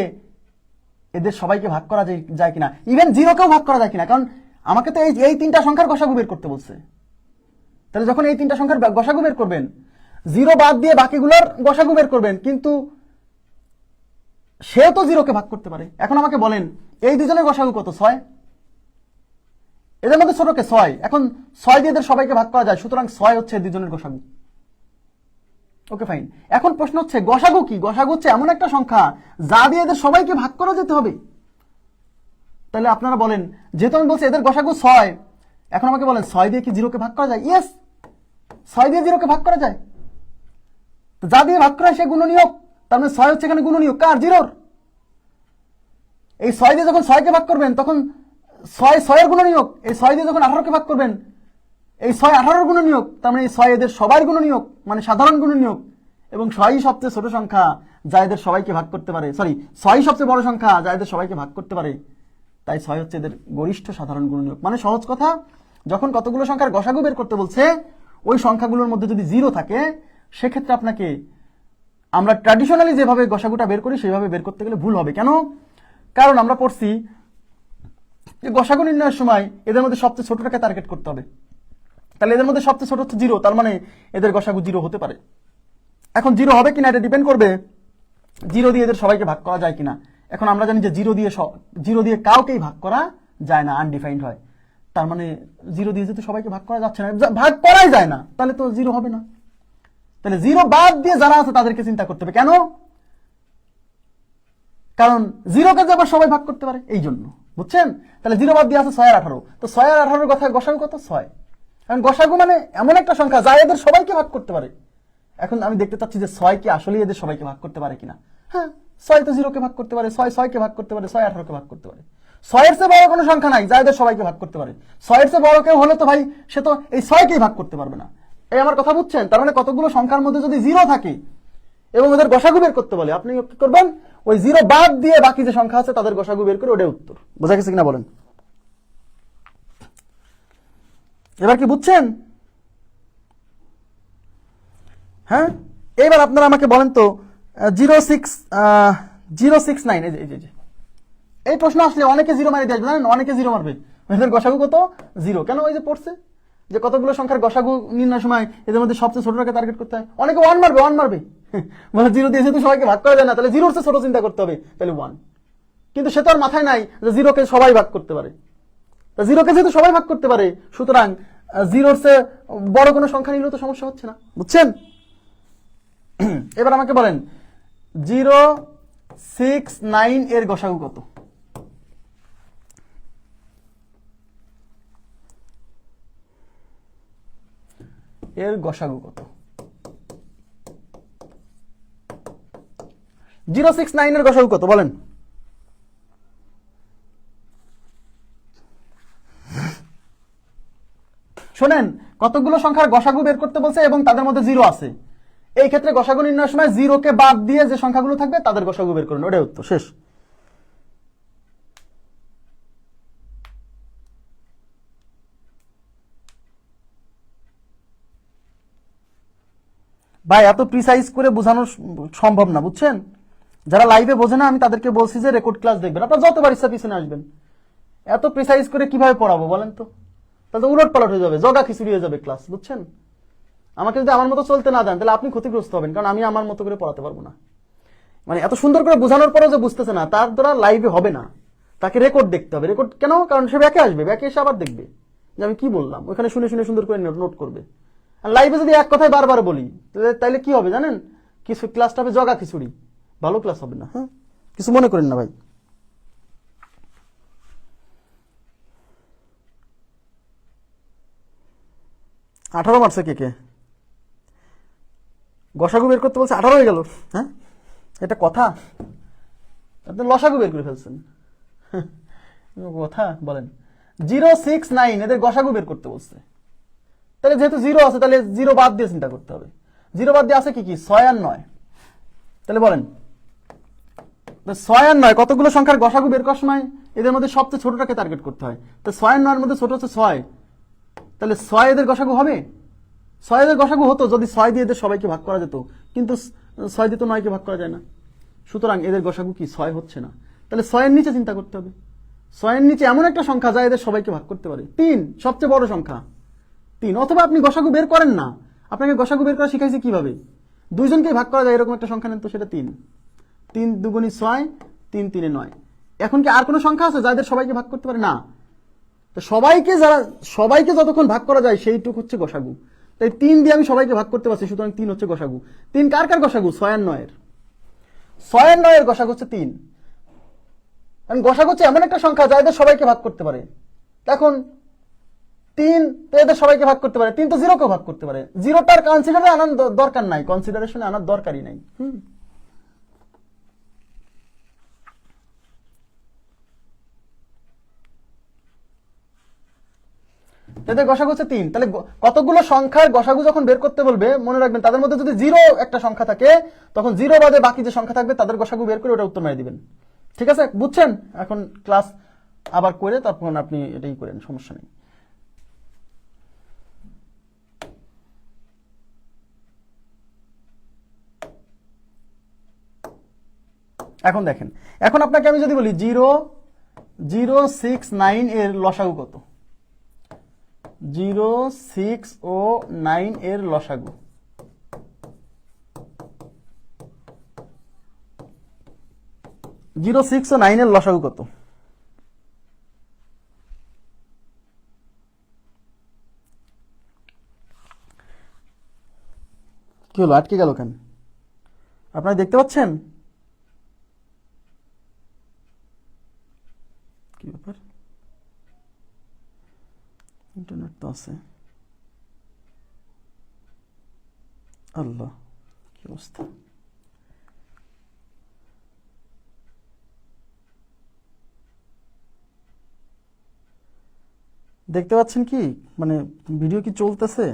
এদের সবাইকে ভাগ করা যায় কিনা, ইভেন জিরোকেও ভাগ করা যায় কিনা, কারণ আমাকে তো এই তিনটা সংখ্যার গসাগু বের করতে বলছে। তাহলে যখন এই তিনটা সংখ্যার গসাগু বের করবেন, জিরো বাদ দিয়ে বাকিগুলোর গসাগু বের করবেন, কিন্তু সেও তো জিরোকে ভাগ করতে পারে। এখন আমাকে বলেন এই দুজনের গসাগু কত? 6। এদের মধ্যে ছোটকে 6। এখন 6 দিয়ে এদের সবাইকে ভাগ করা যায়, সুতরাং 6 হচ্ছে দুজনের গসাগু। ওকে, ফাইন। এখন প্রশ্ন হচ্ছে গসাগু কি? গসাগু হচ্ছে এমন একটা সংখ্যা যা দিয়ে এদের সবাইকে ভাগ করা যেতে হবে। তাহলে আপনারা বলেন, যেহেতু আমি বলছি এদের গসাগু 6, এখন আমাকে বলেন 6 দিয়ে কি জিরোকে ভাগ করা যায়? ইয়েস, 6 দিয়ে জিরোকে ভাগ করা যায়। তো যা দিয়ে ভাগ করা হয় সে গুণনীয়ক, তার মানে 6 হচ্ছে এখানে গুণনীয়ক কার? জিরোর। এই 6 দিয়ে যখন 6কে ভাগ করবেন তখন 6 এর গুণনীয়ক। এই 6 দিয়ে যখন 18কে ভাগ করবেন, এই 6 18-র গুণনীয়ক, তার মানে এই 6 এদের সবার গুণনীয়ক, মানে সাধারণ গুণনীয়ক। এবং 6ই সবচেয়ে ছোট সংখ্যা যা এদের সবাইকে ভাগ করতে পারে, 6ই সবচেয়ে বড় সংখ্যা যা এদের সবাইকে ভাগ করতে পারে, তাই 6 হচ্ছে এদের গরিষ্ঠ সাধারণ গুণনীয়ক। মানে সহজ কথা, যখন কতগুলো সংখ্যার গসাগু বের করতে বলছে, ওই সংখ্যাগুলোর মধ্যে যদি জিরো থাকে, সেক্ষেত্রে আপনাকে আমরা ট্র্যাডিশনালি যেভাবে গসাগুটা বের করি সেইভাবে বের করতে গেলে ভুল হবে। কেন? কারণ আমরা পড়ছি যে গসাগু নির্ণয়ের সময় এদের মধ্যে সবচেয়ে ছোটটাকে টার্গেট করতে হবে। তাহলে এদের মধ্যে সবচেয়ে ছোট হচ্ছে জিরো, তার মানে এদের গসাগু জিরো হতে পারে। এখন জিরো হবে কিনা এটা ডিপেন্ড করবে জিরো দিয়ে এদের সবাইকে ভাগ করা যায় কিনা। এখন আমরা জানি যে জিরো দিয়ে কাউকেই ভাগ করা যায় না, আনডিফাইন্ড হয়। তার মানে 0 দিয়ে যেহেতু সবাইকে ভাগ করা যাচ্ছে না, ভাগ করাই যায় না, তাহলে তো 0 হবে না। তাহলে 0 বাদ দিয়ে যারা আছে তাদেরকে চিন্তা করতে হবে। কেন? কারণ 0কে যে আবার সবাই ভাগ করতে পারে, এই জন্য। বুঝছেন? তাহলে 0 বাদ দিয়ে আছে 6 আর 18। তো 6 আর 18 কথা গসাগু কত? 6। কারণ গসাগু মানে এমন একটা সংখ্যা যা এদের সবাইকে ভাগ করতে পারে। এখন আমি দেখতে চাচ্ছি যে 6 কি আসলে এদের সবাইকে ভাগ করতে পারে কিনা। হ্যাঁ, 6 তো 0কে ভাগ করতে পারে, 6 6কে ভাগ করতে পারে, 6 18কে ভাগ করতে পারে। 6 এর চেয়ে বড় কোনো সংখ্যা নাই যা এদের সবাইকে ভাগ করতে পারে। 6 এর চেয়ে বড় কেউ হলে তো ভাই সে তো এই 6কেই ভাগ করতে পারবে না। এই আমার কথা বুঝছেন? তার মানে কতগুলো সংখ্যার মধ্যে যদি 0 থাকে এবং ওদের গসাগু বের করতে বলে, আপনি কি করবেন? ওই 0 বাদ দিয়ে বাকি যে সংখ্যা আছে তাদের গসাগু বের করে ওটাই উত্তর। বোঝা গেছে কিনা বলেন? এবার কি বুঝছেন? হ্যাঁ, এবার আপনারা আমাকে বলেন তো 069, এই প্রশ্ন আসলে অনেকে 0 মারি দিয়ে আসবে, জানেন? অনেকে 0 মারবে। এদের গসাগু কত? 0। কেন? ওই যে পড়ছে যে কতগুলো সংখ্যার গসাগু নির্ণয় সময় এদের মধ্যে সবচেয়ে ছোটটাকে টার্গেট করতে হয়। অনেকে 1 মারবে, 1 মারবে। মানে 0 দিয়ে যেহেতু সবাইকে ভাগ করা যায় না, তাহলে 0 চেয়ে ছোট চিন্তা করতে হবে, তাহলে 1। কিন্তু সে তো আর মাথায় নাই যে 0কে সবাই ভাগ করতে পারে। 0কে যেহেতু সবাই ভাগ করতে পারে, সুতরাং 0 চেয়ে বড় কোনো সংখ্যা নিলেও তো সমস্যা হচ্ছে না। বুঝছেন? এবার আমাকে বলেন 069 এর গসাগু কত? এর গসাগু কত? 069 এর গসাগু কত বলেন? শোনেন, কতগুলো সংখ্যার গসাগু বের করতে বলছে এবং তাদের মধ্যে 0 আছে। এই ক্ষেত্রে গসাগু নির্ণয়ের সময় 0কে বাদ দিয়ে যে সংখ্যাগুলো থাকবে তাদের গসাগু বের করুন, ওটাই উত্তর। শেষ। ভাই এত প্রিসাইজ করে বোঝানো সম্ভব না, বুঝছেন? যারা লাইভে বোঝে না আমি তাদেরকে বলছি যে রেকর্ড ক্লাস দেখবেন, আপনারা যতবার ইচ্ছা পিছনে আসবেন। এত প্রিসাইজ করে কিভাবে পড়াবো বলেন তো? তাহলে উলট পালট হয়ে যাবে, জগা খিচুড়ি হয়ে যাবে ক্লাস। বুঝছেন? আমাকে যদি আমার মতো চলতে না দেন তাহলে আপনি ক্ষতিগ্রস্ত হবেন, কারণ আমি আমার মতো করে পড়াতে পারবো না। মানে এত সুন্দর করে বোঝানোর পরেও যে বুঝতেছে না, তার দ্বারা লাইভে হবে না। তাকে রেকর্ড দেখতে হবে। রেকর্ড কেন? কারণ সে ব্যাকে আসবে, ব্যাকে এসে আবার দেখবে যে আমি কি বললাম, ওখানে শুনে শুনে সুন্দর করে নোট করবে। আর লাইভে যদি এক কথায় বারবার বলি তাহলে কি হবে জানেন? কিছু ক্লাসটা হবে জগা খিচুড়ি, ভালো ক্লাস হবে না। হ্যাঁ, কিছু মনে করেন না ভাই। আঠারো মারছে কে কে? গসাগু বের করতে বলছে 18 হয়ে গেল। হ্যাঁ, এটা কথা? আপনি লসাগু বের করে ফেলছেন। কথা বলেন। 069 এদের গসাগু বের করতে বলছে। তাহলে যেহেতু 0 আছে তাহলে 0 বাদ দিয়ে চিন্তা করতে হবে। 0 বাদ দিয়ে আছে কি কি? 6 আর 9। তাহলে বলেন 6 আর 9 কতগুলো সংখ্যার গসাগু বের করার সময় এদের মধ্যে সবচেয়ে ছোটটাকে টার্গেট করতে হয়। তো 6 আর 9 এর মধ্যে ছোট হচ্ছে 6, তাহলে 6 এদের গসাগু হবে? 6 এদের গসাগু হতো যদি 6 দিয়ে এদের সবাইকে ভাগ করা যেত, কিন্তু 6 দিয়ে তো 9কে ভাগ করা যায় না। সুতরাং এদের গসাগু কি 6 হচ্ছে না। তাহলে 6 এর নিচে চিন্তা করতে হবে। 6 এর নিচে এমন একটা সংখ্যা যা এদের সবাইকে ভাগ করতে পারে। 3 সবচেয়ে বড় সংখ্যা 3। অথবা আপনি গসাগু বের করেন না, আপনাকে গসাগু বের করা শিখাইছে কিভাবে? দুইজনকেই ভাগ করা যায় এরকম একটা সংখ্যা নেন তো, সেটা 3। 3 দুগুণী 6, 3 3 9। এখন কি আর কোনো সংখ্যা আছে যাদের সবাইকে ভাগ করতে পারে? না। তো সবাইকে যতক্ষণ ভাগ করা যায় সেইটুকু হচ্ছে গসাগু। তাই 3 দিয়ে আমি সবাইকে ভাগ করতে পারছি, সুতরাং 3 হচ্ছে গসাগু। 3 কার কার গসাগু? 6 আর 9 এর। 6 আর 9 এর গসাগু হচ্ছে 3। কারণ গসাগু হচ্ছে এমন একটা সংখ্যা যা এদের সবাইকে ভাগ করতে পারে। এখন 3 তো এদের সবাইকে ভাগ করতে পারে, 3 তো 0কেও ভাগ করতে পারে। 0টার কনসিডারে আনার দরকার নাই, কনসিডারেশনে আনার দরকারই নাই। এদের গসাগু হচ্ছে 3। তাহলে কতগুলো সংখ্যার গসাগু যখন বের করতে বলবে মনে রাখবেন তাদের মধ্যে যদি 0 একটা সংখ্যা থাকে তখন 0 বাদে বাকি যে সংখ্যা থাকবে তাদের গসাগু বের করে ওটা উত্তর মেরে দিবেন। ঠিক আছে? বুঝছেন? এখন ক্লাস আবার করে তারপর আপনি এটাই করেন, সমস্যা নেই। এখন দেখেন, এখন আপনাকে আমি যদি বলি 069 এর লসাগু কত? 069 এর লসাগু। জিরো 6 ও 9 এর লসাগু কত? কি হলো, আটকে গেল কেন? আপনারা দেখতে পাচ্ছেন? কি ব্যাপার, ইন্টারনেট তো আছে। আল্লাহ, কি অবস্থা। দেখতে পাচ্ছেন কি, মানে ভিডিও কি চলতেছে?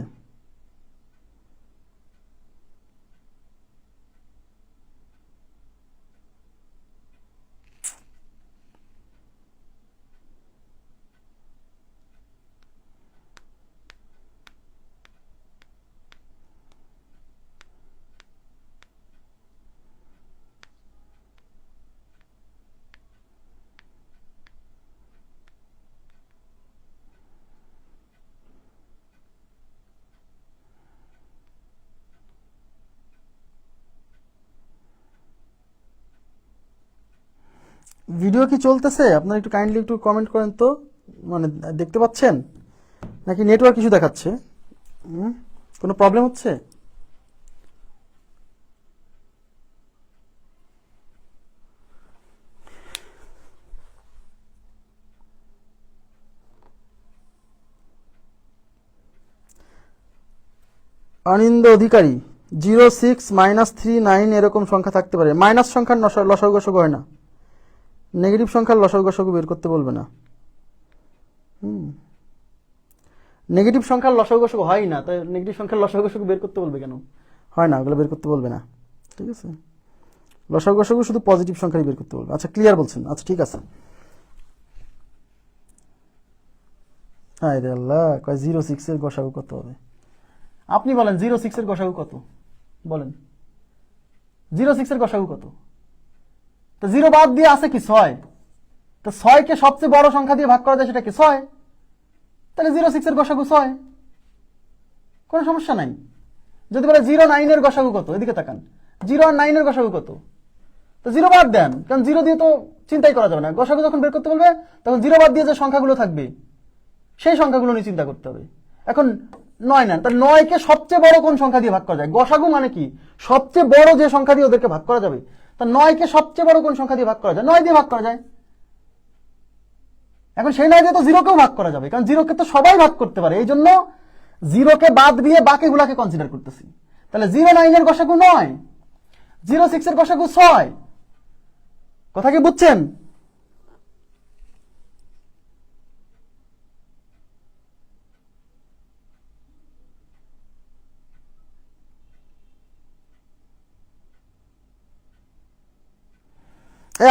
ভিডিও কি চলতেছে? আপনারা একটু কাইন্ডলি একটু কমেন্ট করেন তো, মানে দেখতে পাচ্ছেন নাকি নেটওয়ার্ক ইস্যু দেখাচ্ছে? কোনো প্রবলেম হচ্ছে? অনিন্দ অধিকারী, 06-39 এরকম সংখ্যা থাকতে পারে। মাইনাস সংখ্যার লসাগু গসাগু হয় না, নেগেটিভ সংখ্যার লসাগু গসাগু বের করতে বলবে না। নেগেটিভ সংখ্যার লসাগু গসাগু হয় না, তাই নেগেটিভ সংখ্যার লসাগু গসাগু বের করতে বলবে কেন? হয় না, ওগুলো বের করতে বলবে না, ঠিক আছে? লসাগু গসাগু শুধু পজিটিভ সংখ্যাই বের করতে বলবে। আচ্ছা, ক্লিয়ার বলছেন? আচ্ছা, ঠিক আছে। হ্যাঁ রে আল্লাহ, 06 এর গসাগু কত হবে? আপনি বলেন 06 এর গসাগু কত? বলেন 06 এর গসাগু কত? তো 0 বাদ দিয়ে আছে কি 6। তো 6 কে সবচেয়ে বড় সংখ্যা দিয়ে ভাগ করা যায়, সেটা কি 6? তাহলে 06 এর গসাগু 6, কোনো সমস্যা নাই। যদি বলে 09 এর গসাগু কত, এদিকে তাকান, 0 আর 9 এর গসাগু কত? তো 0 বাদ দেন, কারণ 0 দিয়ে তো চিন্তাই করা যাবে না। গসাগু যখন বের করতে বলবে তখন 0 বাদ দিয়ে যে সংখ্যাগুলো থাকবে সেই সংখ্যাগুলো নিয়ে চিন্তা করতে হবে। এখন 9 নেন, তাহলে 9 কে সবচেয়ে বড় কোন সংখ্যা দিয়ে ভাগ করা যায়? গসাগু মানে কি সবচেয়ে বড় যে সংখ্যা দিয়ে ওদেরকে ভাগ করা যাবে। তা 9 কে সবচেয়ে বড় কোন সংখ্যা দিয়ে ভাগ করা যায়? 9 দিয়ে ভাগ করা যায়। এখন সেই 9 দিয়ে তো 0 কেও ভাগ করা যাবে, কারণ 0 কে তো সবাই ভাগ করতে পারে। এই জন্য 0 কে বাদ দিয়ে বাকিগুলাকে কনসিডার করতেছি। তাহলে 09 এর গসাগু 9, 06 এর গসাগু 6। কথা কি বুঝছেন?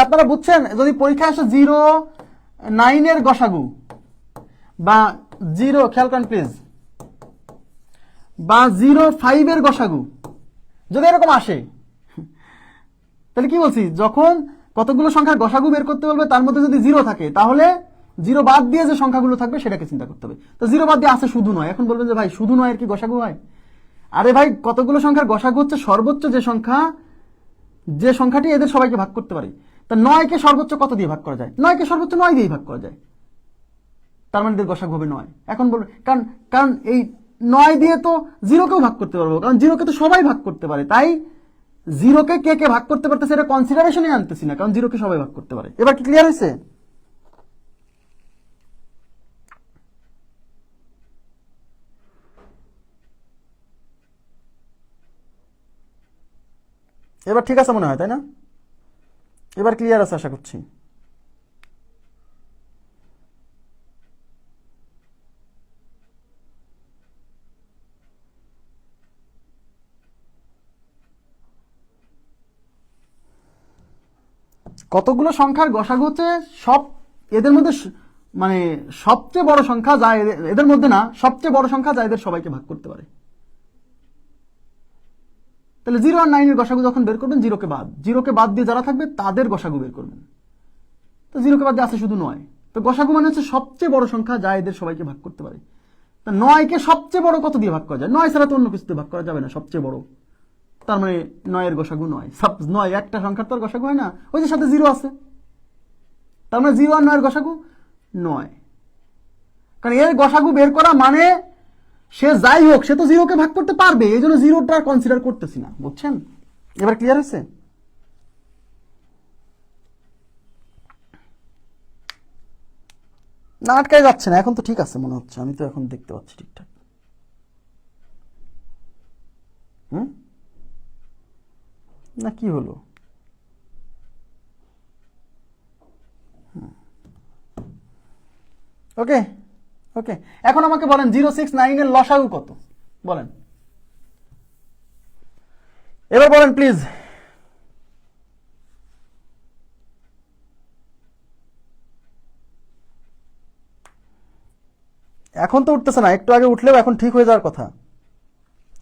আপনারা বুঝছেন? যদি পরীক্ষায় আসে 09 এর গসাগু বা 0, খেয়াল করেন প্লিজ, বা 05 এর গসাগু যদি এরকম আসে, তাহলে কি বলছি, যখন কতগুলো সংখ্যার গসাগু বের করতে বলবে তার মধ্যে যদি 0 থাকে, তাহলে 0 বাদ দিয়ে যে সংখ্যাগুলো থাকবে সেটাকে চিন্তা করতে হবে। তো 0 বাদ দিয়ে আছে শুধু 9। এখন বলবেন যে ভাই শুধু 9 এর কি গসাগু হয়? আরে ভাই, কতগুলো সংখ্যার গসাগু হচ্ছে সর্বোচ্চ যে সংখ্যাটি এদের সবাইকে ভাগ করতে পারে। তা 9 কে সর্বোচ্চ কত দিয়ে ভাগ করা যায়? 9 কে সর্বোচ্চ 9 দিয়ে ভাগ করা যায়, তার মানে এদের গসাগু হবে 9। এখন বলবেন কারণ এই 9 দিয়ে তো 0 কেও ভাগ করতে পারবো, কারণ 0 কে তো সবাই ভাগ করতে পারে, তাই 0 কে কে ভাগ করতে পারতেছে এটা কনসিডারেশনে আনতেছি না, কারণ 0 কে সবাই ভাগ করতে পারে। এবার কি ক্লিয়ার হয়েছে? এবার ঠিক আছে মনে হয়, তাই না? এবার ক্লিয়ার আছে আশা করছি। কতগুলো সংখ্যার গসাগু হচ্ছে সব এদের মধ্যে, মানে সবচেয়ে বড় সংখ্যা যা এদের মধ্যে না, সবচেয়ে বড় সংখ্যা যা এদের সবাইকে ভাগ করতে পারে। তাহলে 0 আর 9 এর গসাগু যখন বের করবেন, 0 কে বাদ দিয়ে যারা থাকবে তাদের গসাগু বের করবেন। তো 0 কে বাদ দিয়ে আছে শুধু 9। তো গসাগু মানে হচ্ছে সবচেয়ে বড় সংখ্যা যা এদের সবাইকে ভাগ করতে পারে। তা 9 কে সবচেয়ে বড় কত দিয়ে ভাগ করা যায়? 9 ছাড়া তো অন্য কিছুতে ভাগ করা যাবে না, সবচেয়ে বড়। তার মানে 9 এর গসাগু 9। 9 একটা সংখ্যার তো আর গসাগু হয় না, ওই যে সাথে 0 আছে, তার মানে 0 আর 9 এর গসাগু 9। কারণ এর গসাগু বের করা মানে সে যাই হোক সে তো জিরোকে ভাগ করতে পারবে, এই জন্য জিরোটা কনসিডার করতেছি না, বুঝছেন? এবার ক্লিয়ার হয়েছে? না আটকায় যাচ্ছে না, এখন তো ঠিক আছে মনে হচ্ছে, আমি তো এখন দেখতে পাচ্ছি ঠিকঠাক। না কি হলো? ওকে ওকে, এখন আমাকে বলেন 069 এর লসাগু কত বলেন, এবার বলেন প্লিজ। এখন তো উঠতেছে না, একটু আগে উঠলেও এখন ঠিক হয়ে যাওয়ার কথা।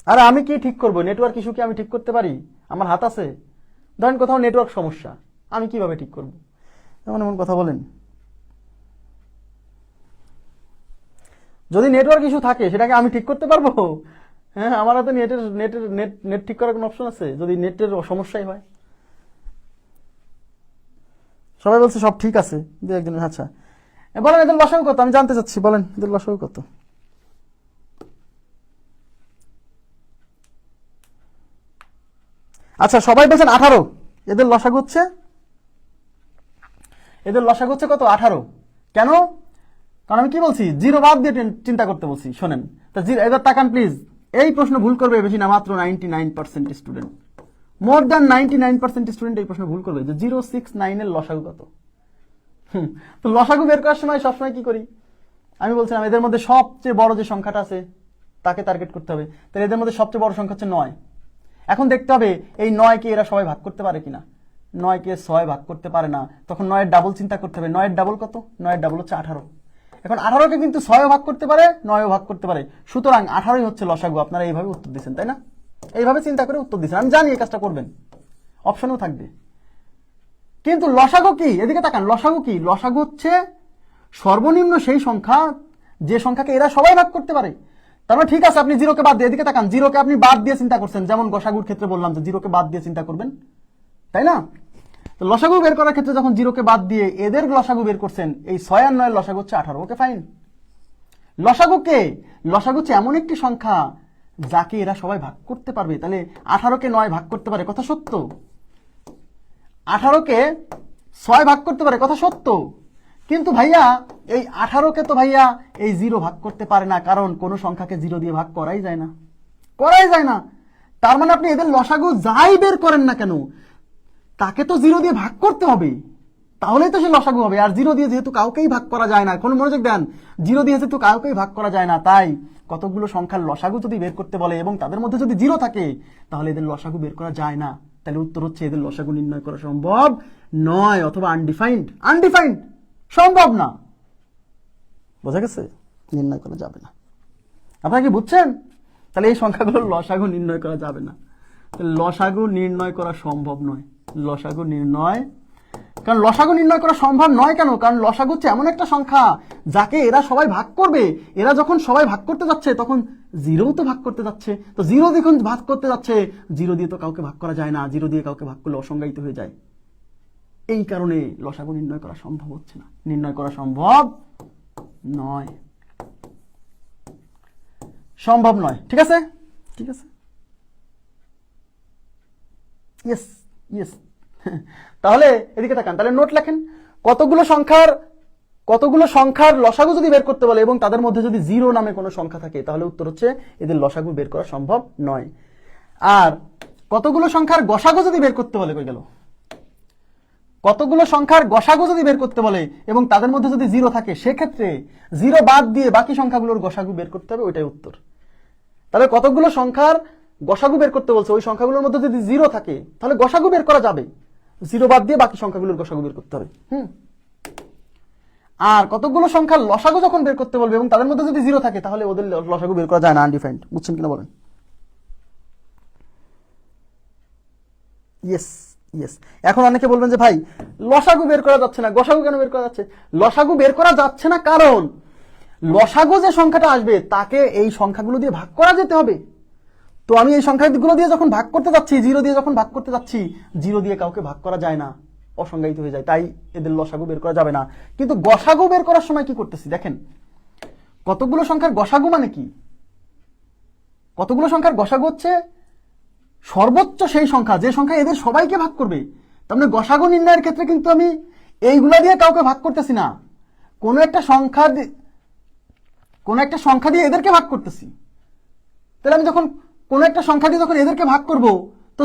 আরে আমি কি ঠিক করবো? নেটওয়ার্ক ইস্যু কি আমি ঠিক করতে পারি? আমার হাত আছে? ধরেন কোথাও নেটওয়ার্ক সমস্যা, আমি কিভাবে ঠিক করব? এমন এমন কথা বলেন। যদি নেটওয়ার্ক ইস্যু থাকে সেটাকে আমি ঠিক করতে পারবো? হ্যাঁ, আমার হাতে নেট ঠিক করার কোনো অপশন আছে যদি নেটের সমস্যাই হয়? সবাই বলছে সব ঠিক আছে, দু একজন। আচ্ছা বলেন এদের লসাগু কত, আমি জানতে চাচ্ছি, বলেন এদের লসাগু কত? আচ্ছা সবাই বলছেন 18, এদের লসাগু হচ্ছে কত? 18। কেন? কারণ আমি কি বলছি, জিরো বাদ দিয়ে চিন্তা করতে বলছি। শোনেন তা এবার তাকান প্লিজ, এই প্রশ্ন ভুল করবে বেশি না, মাত্র 99% স্টুডেন্ট, মোর দ্যান 99% স্টুডেন্ট এই প্রশ্ন ভুল করবে যে 069 এর লসাগু কত। তো লসাগু বের করার সময় সবসময় কি করি, আমি বলছিলাম এদের মধ্যে সবচেয়ে বড় যে সংখ্যাটা আছে তাকে টার্গেট করতে হবে। তাহলে এদের মধ্যে সবচেয়ে বড় সংখ্যা হচ্ছে 9। এখন দেখতে হবে এই 9কে এরা সবাই ভাগ করতে পারে কিনা। 9কে 6 ভাগ করতে পারে না, তখন 9-এর ডাবল চিন্তা করতে হবে। 9-এর ডাবল কত? 9-এর ডাবল হচ্ছে 18। এখন 18কে কিন্তু 6ও ভাগ করতে পারে, 9ও ভাগ করতে পারে, সুতরাং 18ই হচ্ছে লসাগু। আপনারা এইভাবে উত্তর দিচ্ছেন তাই না? এইভাবে চিন্তা করে উত্তর দিচ্ছেন, আমি জানি এই কাজটা করবেন, অপশনও থাকবে। কিন্তু লসাগু কি? এদিকে তাকান, লসাগু কি? লসাগু হচ্ছে সর্বনিম্ন সেই সংখ্যা যে সংখ্যাকে এরা সবাই ভাগ করতে পারে। তার মানে ঠিক আছে, আপনি জিরোকে বাদ দিয়ে, এদিকে তাকান, জিরোকে আপনি বাদ দিয়ে চিন্তা করছেন, যেমন গসাগুর ক্ষেত্রে বললাম যে জিরোকে বাদ দিয়ে চিন্তা করবেন, তাই না? তো লসাগু বের করার ক্ষেত্রে যখন জিরোকে বাদ দিয়ে এদের লসাগু বের করছেন, এই 6 আর 9 লসাগু হচ্ছে 18। Okay fine. লসাগু কে? লসাগু হচ্ছে এমন একটি সংখ্যা যাকে এরা সবাই ভাগ করতে পারবে। তাহলে 18কে 9 ভাগ করতে পারে, কথা সত্য। 18কে 6 ভাগ করতে পারে, কথা সত্য। কিন্তু ভাইয়া এই 18কে তো ভাইয়া এই 0 ভাগ করতে পারে না, কারণ কোন সংখ্যাকে 0 দিয়ে ভাগ করাই যায় না, তার মানে আপনি এদের লসাগু যাই বের করেন না কেন তাকে তো 0 দিয়ে ভাগ করতে হবে, তাহলেই তো সে লসাগু হবে। আর 0 দিয়ে যেহেতু কাউকেই ভাগ করা যায় না, কোন মনোযোগ দেন, 0 দিয়ে যেহেতু কাউকেই ভাগ করা যায় না, তাই কতগুলো সংখ্যার লসাগু যদি বের করতে বলে এবং তাদের মধ্যে যদি 0 থাকে তাহলে এদের লসাগু বের করা যায় না। তাহলে উত্তর হচ্ছে এদের লসাগু নির্ণয় করা সম্ভব নয়, অথবা আনডিফাইন্ড, সম্ভব না। বোঝা গেছে? নির্ণয় করা যাবে না। আপনারা কি বুঝছেন? তাহলে এই সংখ্যাগুলোর লসাগু নির্ণয় করা যাবে না, লসাগু নির্ণয় করা সম্ভব নয়। লসাগু নির্ণয় করা সম্ভব নয় কেন? কারণ লসাগু হচ্ছে এমন একটা সংখ্যা যাকে এরা সবাই ভাগ করবে। এরা যখন সবাই ভাগ করতে যাচ্ছে তখন 0 তো ভাগ করতে যাচ্ছে, তো 0 যখন ভাগ করতে যাচ্ছে 0 দিয়ে তো কাউকে ভাগ করা যায় না, 0 দিয়ে কাউকে ভাগ করলে অসংজ্ঞায়িত হয়ে যায়। এই কারণে লসাগু নির্ণয় করা সম্ভব হচ্ছে না, নির্ণয় করা সম্ভব নয়, ঠিক আছে? ইয়েস। তাহলে এদিকে তাকান, তাহলে নোট লেখেন, কতগুলো সংখ্যার লসাগু যদি বের করতে বলে এবং তাদের মধ্যে যদি 0 নামে কোনো সংখ্যা থাকে তাহলে উত্তর হচ্ছে এদের লসাগু বের করা সম্ভব নয়। আর কতগুলো সংখ্যার গসাগু যদি বের করতে বলে, কই গেল? কতগুলো সংখ্যার গসাগু যদি বের করতে বলে এবং তাদের মধ্যে যদি 0 থাকে, সেক্ষেত্রে 0 বাদ দিয়ে বাকি সংখ্যাগুলোর গসাগু বের করতে হবে, ওইটাই উত্তর। তাহলে কতগুলো সংখ্যার গসাগু বের করতে বলছে, ওই সংখ্যাগুলোর মধ্যে যদি 0 থাকে তাহলে গসাগু বের করা যাবে, 0 বাদ দিয়ে বাকি সংখ্যাগুলোর গসাগু বের করতে হবে। আর কতগুলো সংখ্যার লসাগু যখন বের করতে বলবে এবং তাদের মধ্যে যদি 0 থাকে তাহলে ওদের লসাগু বের করা যায় না, আনডিফাইন্ড। বুঝছেন কিনা বলেন? ইয়েস। এখন অনেকে বলবেন যে ভাই লসাগু বের করা যাচ্ছে না, গসাগু কেন বের করা যাচ্ছে? লসাগু বের করা যাচ্ছে না কারণ লসাগু যে সংখ্যাটা আসবে তাকে এই সংখ্যাগুলো দিয়ে ভাগ করা যেতে হবে। তো আমি এই সংখ্যাগুলো দিয়ে যখন ভাগ করতে যাচ্ছি, 0 দিয়ে যখন ভাগ করতে যাচ্ছি, 0 দিয়ে কাউকে ভাগ করা যায় না, অসংজ্ঞায়িত হয়ে যায়, তাই এদের লসাগু বের করা যাবে না। কিন্তু গসাগু বের করার সময় কি করতেছি দেখেন, কতগুলো সংখ্যার গসাগু মানে কি? কতগুলো সংখ্যার গসাগু হচ্ছে সর্বোচ্চ সেই সংখ্যা যে সংখ্যা এদের সবাইকে ভাগ করবে। তার মানে গসাগু নির্ণয়ের ক্ষেত্রে কিন্তু আমি এইগুলা দিয়ে কাউকে ভাগ করতেছি না, কোনো একটা সংখ্যা দিয়ে এদেরকে ভাগ করতেছি। তাহলে আমি যখন কোনো একটা সংখ্যা দিয়ে যখন এদেরকে ভাগ করব, তো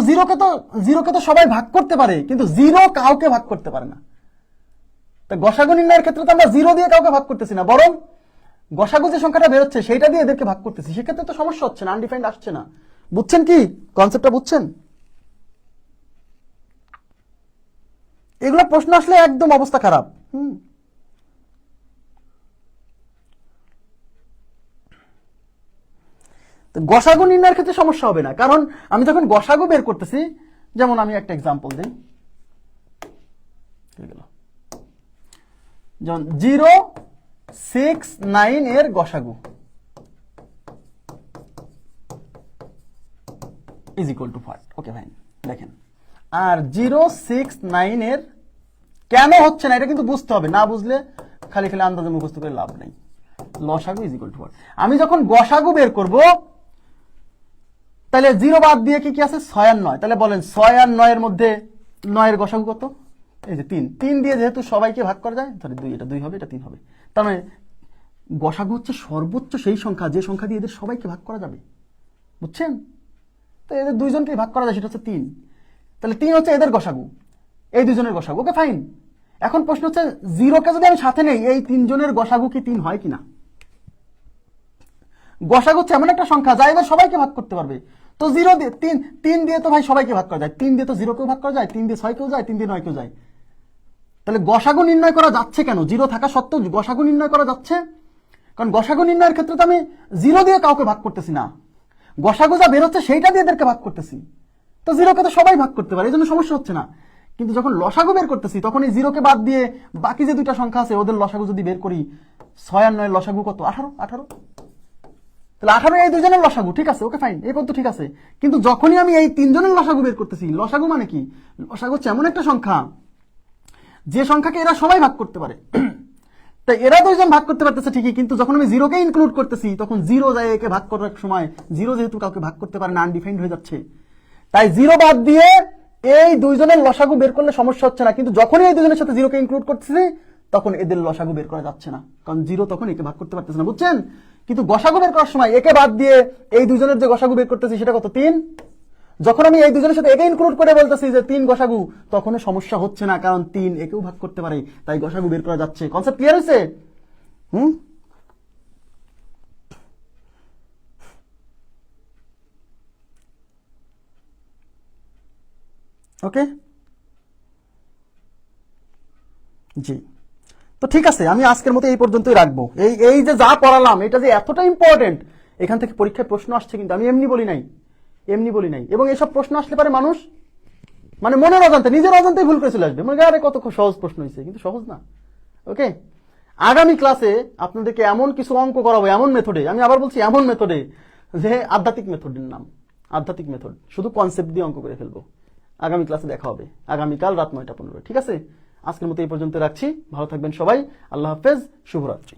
জিরোকে তো সবাই ভাগ করতে পারে, কিন্তু জিরো কাউকে ভাগ করতে পারে না। তা গসাগু নির্ণয়ের ক্ষেত্রে তো আমরা জিরো দিয়ে কাউকে ভাগ করতেছি না, বরং গসাগু যে সংখ্যাটা বেরোচ্ছে সেইটা দিয়ে এদেরকে ভাগ করতেছি। সেক্ষেত্রে তো সমস্যা হচ্ছে না, আনডিফাইন্ড আসছে না। বুঝছেন কি কনসেপ্টটা? বুঝছেন? এগুলো প্রশ্ন আসলে একদম অবস্থা খারাপ। গসাগু নির্ণয়ের ক্ষেত্রে সমস্যা হবে না, কারণ আমি যখন গসাগু বের করতেছি, যেমন আমি একটা এক্সাম্পল দিই, যেমন 069 এর গসাগু is equal to 5। Okay fine, দেখেন, আর 069 এর কেন হচ্ছে না এটা কিন্তু বুঝতে হবে, না বুঝলে খালি খালি আন্দাজে মুখস্থ করে লাভ নেই। লসাগু ইজ ইকুয়াল টু 4। আমি যখন গসাগু বের করব, তাহলে 0 বাদ দিয়ে কি আছে? 6 আর 9। তাহলে বলেন 6 আর 9 এর মধ্যে 9 এর গসাগু কত? এই যে 3। 3 দিয়ে যেহেতু সবাইকে ভাগ করা যায়, তাহলে 2, এটা 2 হবে, এটা 3 হবে। তার মানে গসাগু হচ্ছে সর্বোচ্চ সেই সংখ্যা যে সংখ্যা দিয়ে এদের সবাইকে ভাগ করা যাবে। বুঝছেন? তো এদের দুইজনকে ভাগ করা যায়, সেটা হচ্ছে 3। তাহলে 3 হচ্ছে এদের গসাগু, এই দুজনের গসাগু। Okay fine. এখন প্রশ্ন হচ্ছে 0কে যদি আমি সাথে নেই, এই 3 জনের গসাগু কি 3 হয় কিনা? গসাগু হচ্ছে এমন একটা সংখ্যা যা এদের সবাইকে ভাগ করতে পারবে। তো 0 দিয়ে 3 দিয়ে তো ভাই সবাইকে ভাগ করা যায়, 3 দিয়ে তো 0কেও ভাগ করা যায়, 3 দিয়ে 6কেও যায়, 3 দিয়ে 9কেও যায়। তাহলে গসাগু নির্ণয় করা যাচ্ছে কেন? 0 থাকা সত্ত্বেও গসাগু নির্ণয় করা যাচ্ছে, কারণ গসাগু নির্ণয়ের ক্ষেত্রে তো আমি 0 দিয়ে কাউকে ভাগ করতেছি না, গসাগু যা বেরোচ্ছে সেইটা দিয়ে এদেরকে ভাগ করতেছি। তো 0কে তো সবাই ভাগ করতে পারে, এই জন্য সমস্যা হচ্ছে না। কিন্তু যখন লসাগু বের করতেছি, তখন এই 0কে বাদ দিয়ে বাকি যে দুইটা সংখ্যা আছে ওদের লসাগু যদি বের করি, 6 আর 9 এর লসাগু কত? 18। তাহলে 18 এই দুজনের লসাগু, ঠিক আছে, ওকে ফাইন, এই পর্যন্ত ঠিক আছে। কিন্তু যখনই আমি এই 3 জনের লসাগু বের করতেছি, লসাগু মানে কি? লসাগু হচ্ছে এমন একটা সংখ্যা যে সংখ্যাকে এরা সবাই ভাগ করতে পারে। তাই এরা দুইজন ভাগ করতে পারতেছে ঠিকই, কিন্তু যখন আমি 0কে ইনক্লুড করতেছি, তখন 0 যায় একে ভাগ করার সময় 0 যেহেতু কাউকে ভাগ করতে পারে না, আনডিফাইন্ড হয়ে যাচ্ছে। তাই 0 বাদ দিয়ে এই দুইজনের লসাগু বের করলে সমস্যা হচ্ছে না, কিন্তু যখনই এই দুজনের সাথে 0কে ইনক্লুড করতেছি, তখন এদের লসাগু বের করা যাচ্ছে না, কারণ 0 তখন একে ভাগ করতে পারতেছে না। বুঝছেন? কিন্তু গসাগু বের করার সময় একে বাদ দিয়ে এই দুজনের যে গসাগু বের করতেছি সেটা কত? 3। যখন আমি এই দুজনের সাথে একে ইনক্লুড করে বলতেছি যে 3 গসাগু, তখনও সমস্যা হচ্ছে না, কারণ 3 একেও ভাগ করতে পারে, তাই গসাগু বের করা যাচ্ছে। কনসেপ্ট ক্লিয়ার হয়েছে? ওকে, জি। তো ঠিক আছে, আমি আজকের মতো এই পর্যন্তই রাখবো। এই যে যা পড়ালাম, এটা যে এতটা ইম্পর্টেন্ট, এখান থেকে পরীক্ষায় প্রশ্ন আসছে, কিন্তু আমি এমনি বলি নাই। এবং এইসব প্রশ্ন আসলে পারে মানুষ মানে মনের অজান্তে, নিজের অজান্তেই ভুল করে চলে আসবে, মানে আরে কত সহজ প্রশ্ন হয়েছে, কিন্তু সহজ না। ওকে, আগামী ক্লাসে আপনাদেরকে এমন কিছু অঙ্ক করাবো, এমন মেথডে, আমি আবার বলছি এমন মেথডে, যে আধ্যাত্মিক মেথডের নাম আধ্যাত্মিক মেথড, শুধু কনসেপ্ট দিয়ে অঙ্ক করে ফেলবো। আগামী ক্লাসে দেখা হবে, আগামীকাল রাত 9টা 15। ঠিক আছে, আজকের মতো এই পর্যন্ত রাখছি। ভালো থাকবেন সবাই, আল্লাহ হাফেজ, শুভরাত্রি।